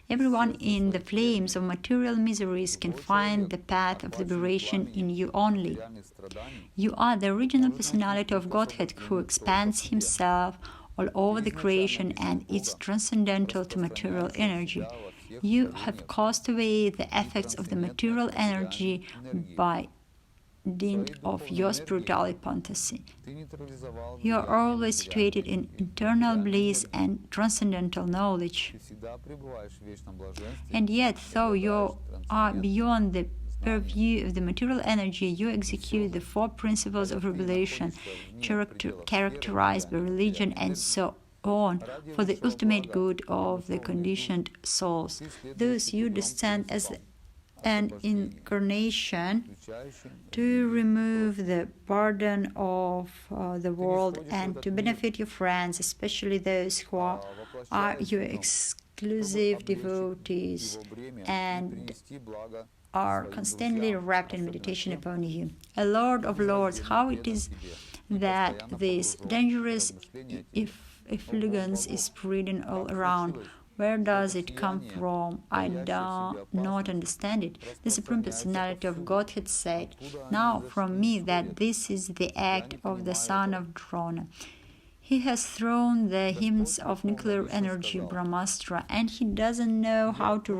Everyone in the flames of material miseries can find the path of liberation in you only. You are the original personality of Godhead who expands himself all over the creation, and it's transcendental to material energy. You have caused away the effects of the material energy by dint of your spiritual potency. You are always situated in internal bliss and transcendental knowledge. And yet, though you are beyond the purview of the material energy, you execute the four principles of revelation characterized by religion and so on for the ultimate good of the conditioned souls. Thus, you descend as an incarnation to remove the burden of the world and to benefit your friends, especially those who are your exclusive devotees and are constantly wrapped in meditation upon you. A Lord of Lords, how it is that this dangerous effulgence is spreading all around? Where does it come from? I do not understand it. The Supreme Personality of Godhead said, "Now from me that this is the act of the son of Drona. He has thrown the hymns of nuclear energy Brahmastra, and he doesn't know how to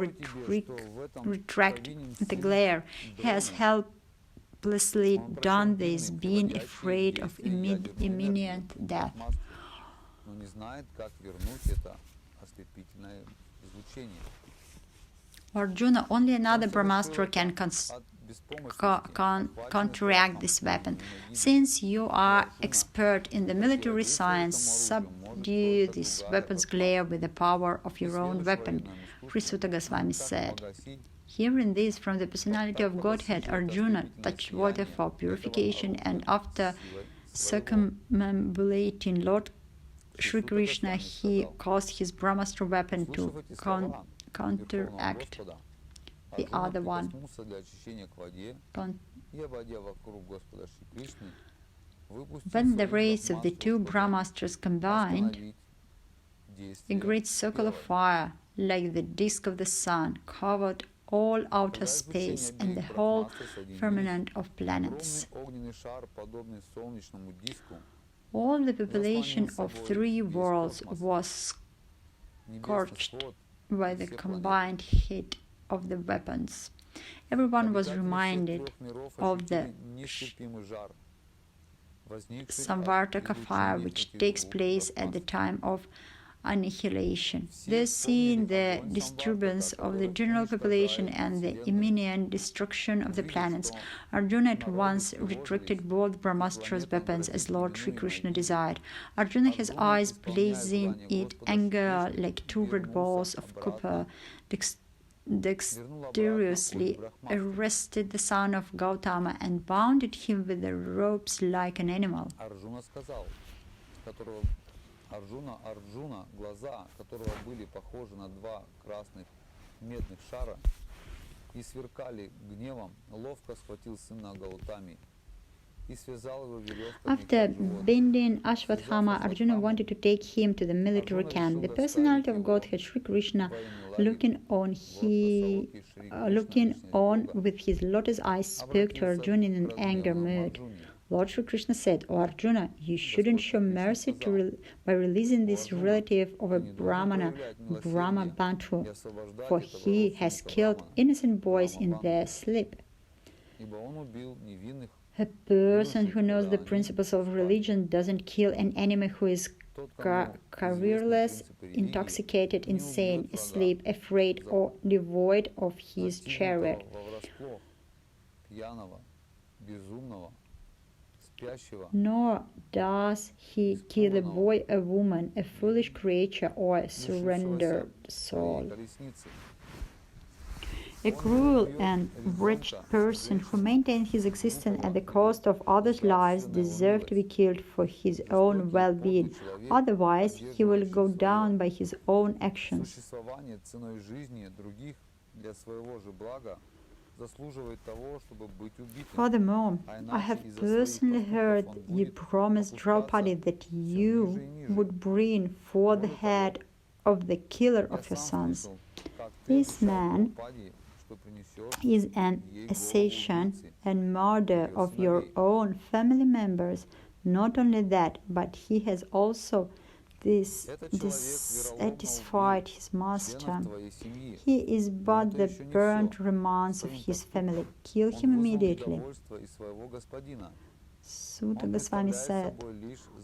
retract the glare. He has helplessly done this, being afraid of imminent death." Arjuna, only another Brahmastra can counteract this weapon. Since you are expert in the military science, subdue this weapon's glare with the power of your own weapon, Sri Suta Goswami said. Hearing this from the personality of Godhead, Arjuna touched water for purification, and after circumambulating Lord Sri Krishna, he caused his Brahmastra weapon to counteract the other one. When the rays of the two Brahmastras combined, a great circle of fire, like the disk of the sun, covered all outer space and the whole firmament of planets. All the population of three worlds was scorched by the combined heat of the weapons. Everyone was reminded of the Samvartaka fire which takes place at the time of annihilation. Thus, seeing the disturbance of the general population and the imminent destruction of the planets, Arjuna at once retracted both Brahmastra's weapons as Lord Sri Krishna desired. Arjuna, his eyes blazing in anger like two red balls of copper, dexterously arrested the son of Gautama and bounded him with the ropes like an animal. Арджуна, глаза которого были похожи на два красных медных шара и сверкали гневом, ловко схватил сына Гаутами и связал его веревками After как животное. binding Ashwatthama, Arjuna wanted to take him to the military camp. The personality of Godhead Sri Krishna, looking on with his lotus eyes, spoke to Arjuna in an anger mood. Lord Sri Krishna said, "O Arjuna, you shouldn't show mercy by releasing this relative of a Brahmana, Brahma Bantu, for he has killed innocent boys in their sleep." A person who knows the principles of religion doesn't kill an enemy who is careless, intoxicated, insane, asleep, afraid, or devoid of his chariot. Nor does he kill a boy, a woman, a foolish creature, or a surrendered soul. A cruel and wretched person who maintains his existence at the cost of others' lives deserves to be killed for his own well-being. Otherwise, he will go down by his own actions. Furthermore, I have personally heard you promise Draupadi that you would bring forth the head of the killer of your sons. This man is an assassin and murderer of your own family members. Not only that, but he has also dissatisfied his master. He is but the burnt remains of his family. Kill him immediately. Suta Goswami said,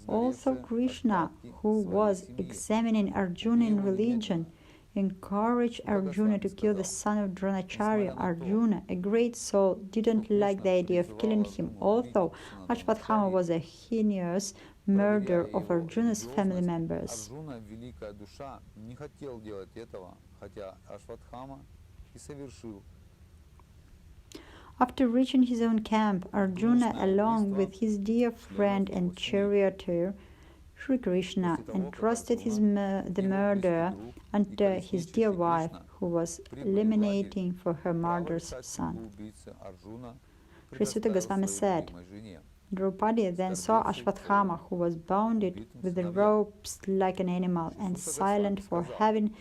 also Krishna, who was examining Arjuna in religion, encouraged Arjuna to kill the son of Dronacharya. Arjuna, a great soul, didn't like the idea of killing him, although Ashwatthama was a heinous murderer of Arjuna's family members. After reaching his own camp, Arjuna, along with his dear friend and charioteer, Sri Krishna, entrusted the murder unto his dear wife, who was eliminating for her murder's son. Sri Suta Goswami said, Draupadi then saw Ashwatthama, who was bounded with the ropes like an animal and silent for having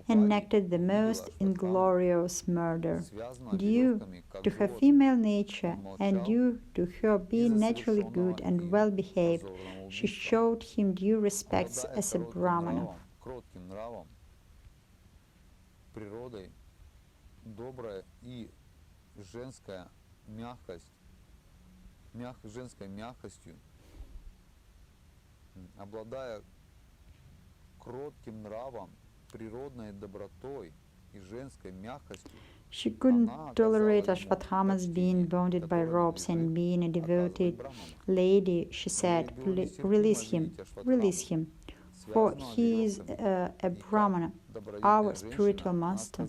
enacted the most inglorious murder. Due to her female nature and due to her being naturally good and well behaved, she showed him due respects as a Brahmana. Женской мягкостью, обладая кротким нравом, природной добротой и женской мягкостью. She couldn't tolerate Ashwatthama's being bounded by ropes and being a devoted lady. She said, release him, for he is a Brahmana, our spiritual master.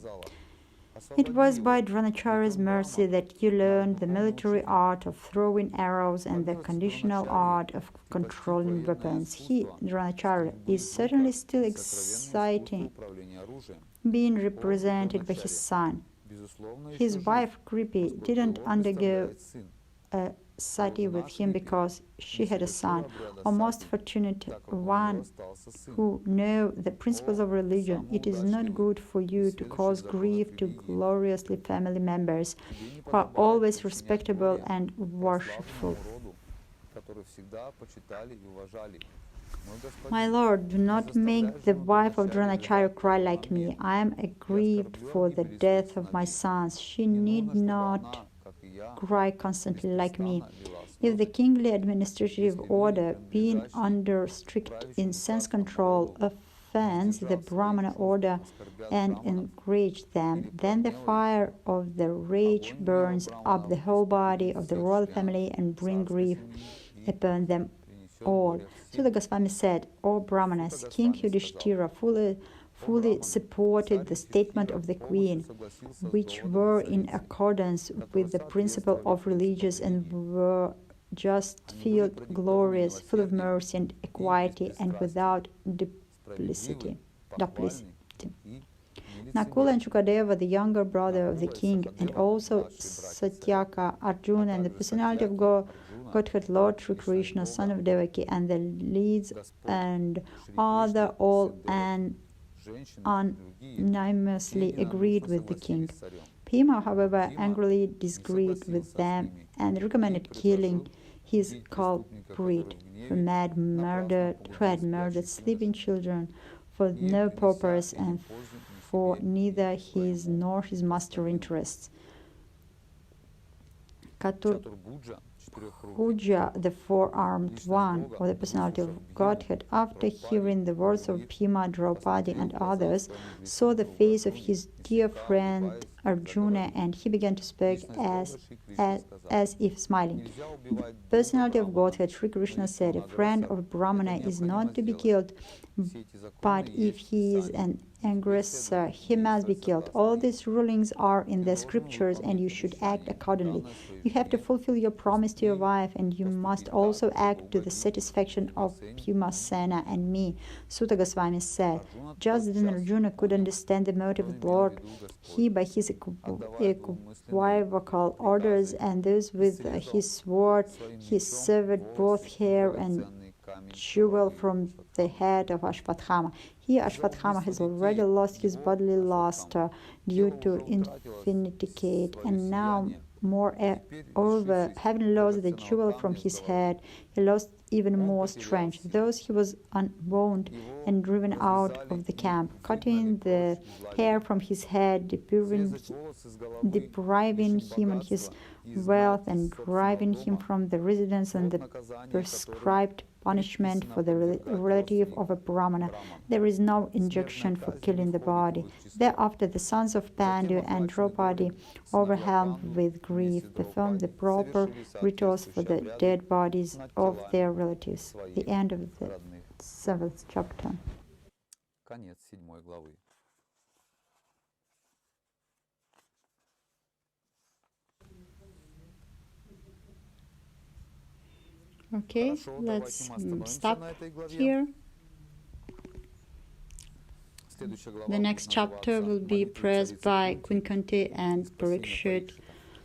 It was by Dronacharya's mercy that you learned the military art of throwing arrows and the conditional art of controlling weapons. He, Dronacharya, is certainly still exciting, being represented by his son. His wife, Kripi, didn't undergo a sati with him because she had a son. O most fortunate one who know the principles of religion, it is not good for you to cause grief to gloriously family members who are always respectable and worshipful. My Lord, do not make the wife of Dronacharya cry like me. I am aggrieved for the death of my sons. She need not cry constantly like me. If the kingly administrative order, being under strict incense control, offends the Brahmana order and enrage them, then the fire of the rage burns up the whole body of the royal family and bring grief upon them all. So the Goswami said, O Brahmanas, King Yudhishthira fully supported the statement of the queen, which were in accordance with the principle of religious and just-filled, glorious, full of mercy and equity, and without duplicity. Nakula and Shukadeva, the younger brother of the king, and also Satyaka, Arjuna, and the personality of Godhead, Lord Sri Krishna, son of Devaki, and the leads and other all unanimously agreed with the king. Bhima, however, angrily disagreed with them and recommended killing his culprit who had murdered sleeping children for no purpose and for neither his nor his master's interests. Katurbuja, the four-armed one, or the personality of Godhead, after hearing the words of Bhima, Draupadi, and others, saw the face of his dear friend Arjuna, and he began to speak as if smiling. The personality of Godhead, Sri Krishna said, "A friend of Brahmana is not to be killed, but if he is an aggressor, he must be killed. All these rulings are in the scriptures, and you should act accordingly. You have to fulfill your promise to your wife, and you must also act to the satisfaction of Bhimasena and me." Sutta Goswami said. Just then Arjuna could understand the motive of the Lord. He, by his equivocal orders and those with his sword, he severed both hair and jewel from the head of Ashvatthama. Here Ashvatthama has already lost his bodily luster due to infanticide, and now moreover, having lost the jewel from his head, he lost even more strength. Thus he was unwound and driven out of the camp, cutting the hair from his head, depriving him of his wealth, and driving him from the residence and the prescribed punishment for the relative of a Brahmana. There is no injunction for killing the body. Thereafter, the sons of Pandu and Draupadi, overwhelmed with grief, performed the proper rituals for the dead bodies of their relatives. The end of the 7th chapter. Okay, let's stop here. The next chapter will be praised by Queen Kunti and Parikshit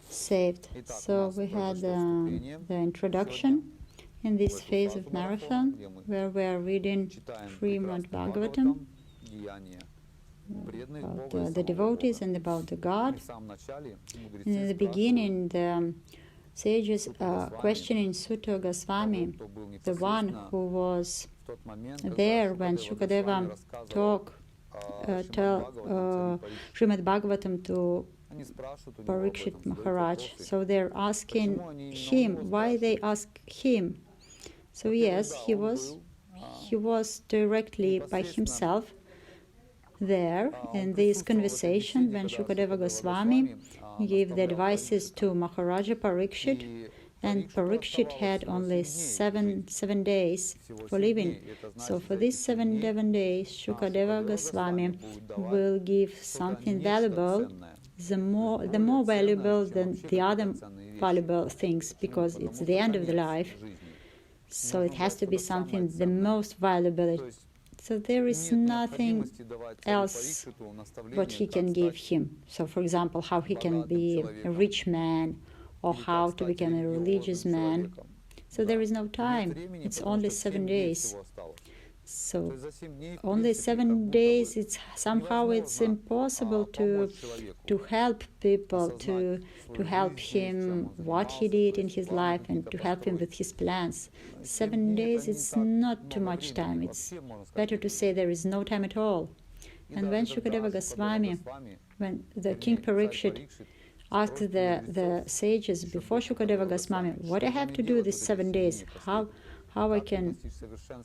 saved. So we had the introduction in this phase of marathon where we are reading Srimad Bhagavatam about the devotees and about the God. And in the beginning, the sages questioning Sutta Goswami, the one who was there when Shukadeva tell Srimad Bhagavatam to Parikshit Maharaj. So they're asking him, why they ask him? So yes, he was directly by himself there in this conversation when Shukadeva Goswami gave the advices to Maharaja Parikshit, and Parikshit had only seven days for living. So for these 7 days, Shukadeva Goswami will give something valuable, the more valuable than the other valuable things, because it's the end of the life. So it has to be something the most valuable. So there is nothing else what he can give him. So for example, how he can be a rich man, or how to become a religious man. So there is no time. It's only 7 days. So only 7 days, it's impossible to help people, to help him what he did in his life and to help him with his plans. 7 days, it's not too much time. It's better to say there is no time at all. And when Shukadeva Goswami, when the King Parikshit asked the sages before Shukadeva Goswami, what I have to do these 7 days,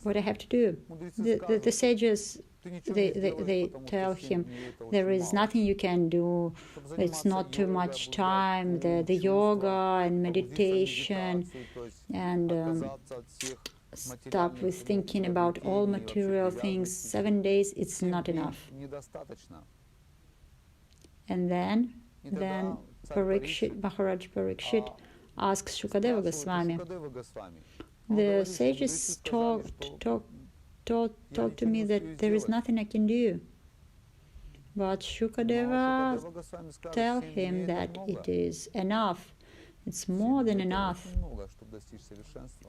what I have to do. The sages, they tell him, there is nothing you can do, it's not too much time, the yoga and meditation, and stop with thinking about all material things. 7 days, it's not enough. And then Maharaj Parikshit asks Shukadeva Goswami. The sages talk to me that there is nothing I can do. But Shukadeva tell him that it is enough. It's more than enough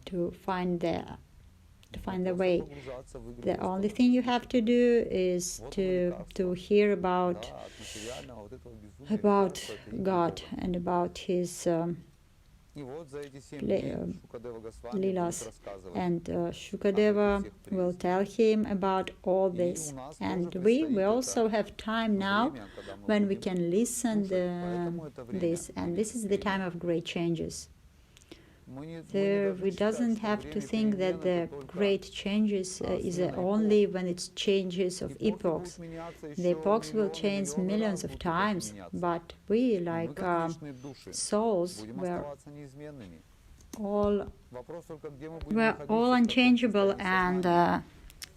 to find the way. The only thing you have to do is to hear about God and about His Leelas, and Shukadeva will tell him about all this. And we also have time now when we can listen this, and this is the time of great changes. We doesn't have to think that the great changes is only when it's changes of epochs. The epochs will change millions of times, but we, like souls, we're all unchangeable, and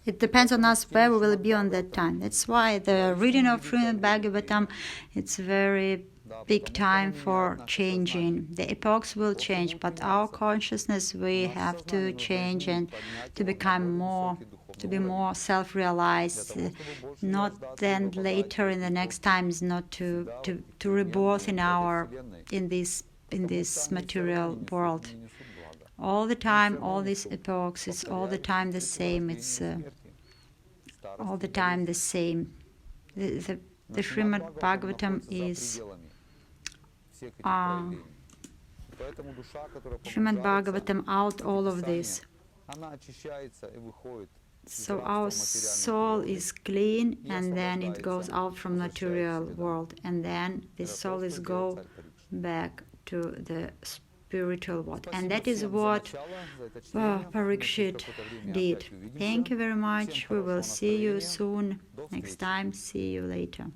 it depends on us where we will be on that time. That's why the reading of Srimad Bhagavatam, it's very big time for changing. The epochs will change, but our consciousness, we have to change and to become more, to be more self-realized. Not then later in the next times, not to rebirth in this material world. All the time, all these epochs, it's all the time the same. It's all the time the same. The Srimad Bhagavatam is Srimad Bhagavatam out all of this. So our soul is clean, and then it goes out from material world, and then the soul is go back to the spiritual world. And that is what Parikshit did. Thank you very much. We will see you soon. Next time. See you later.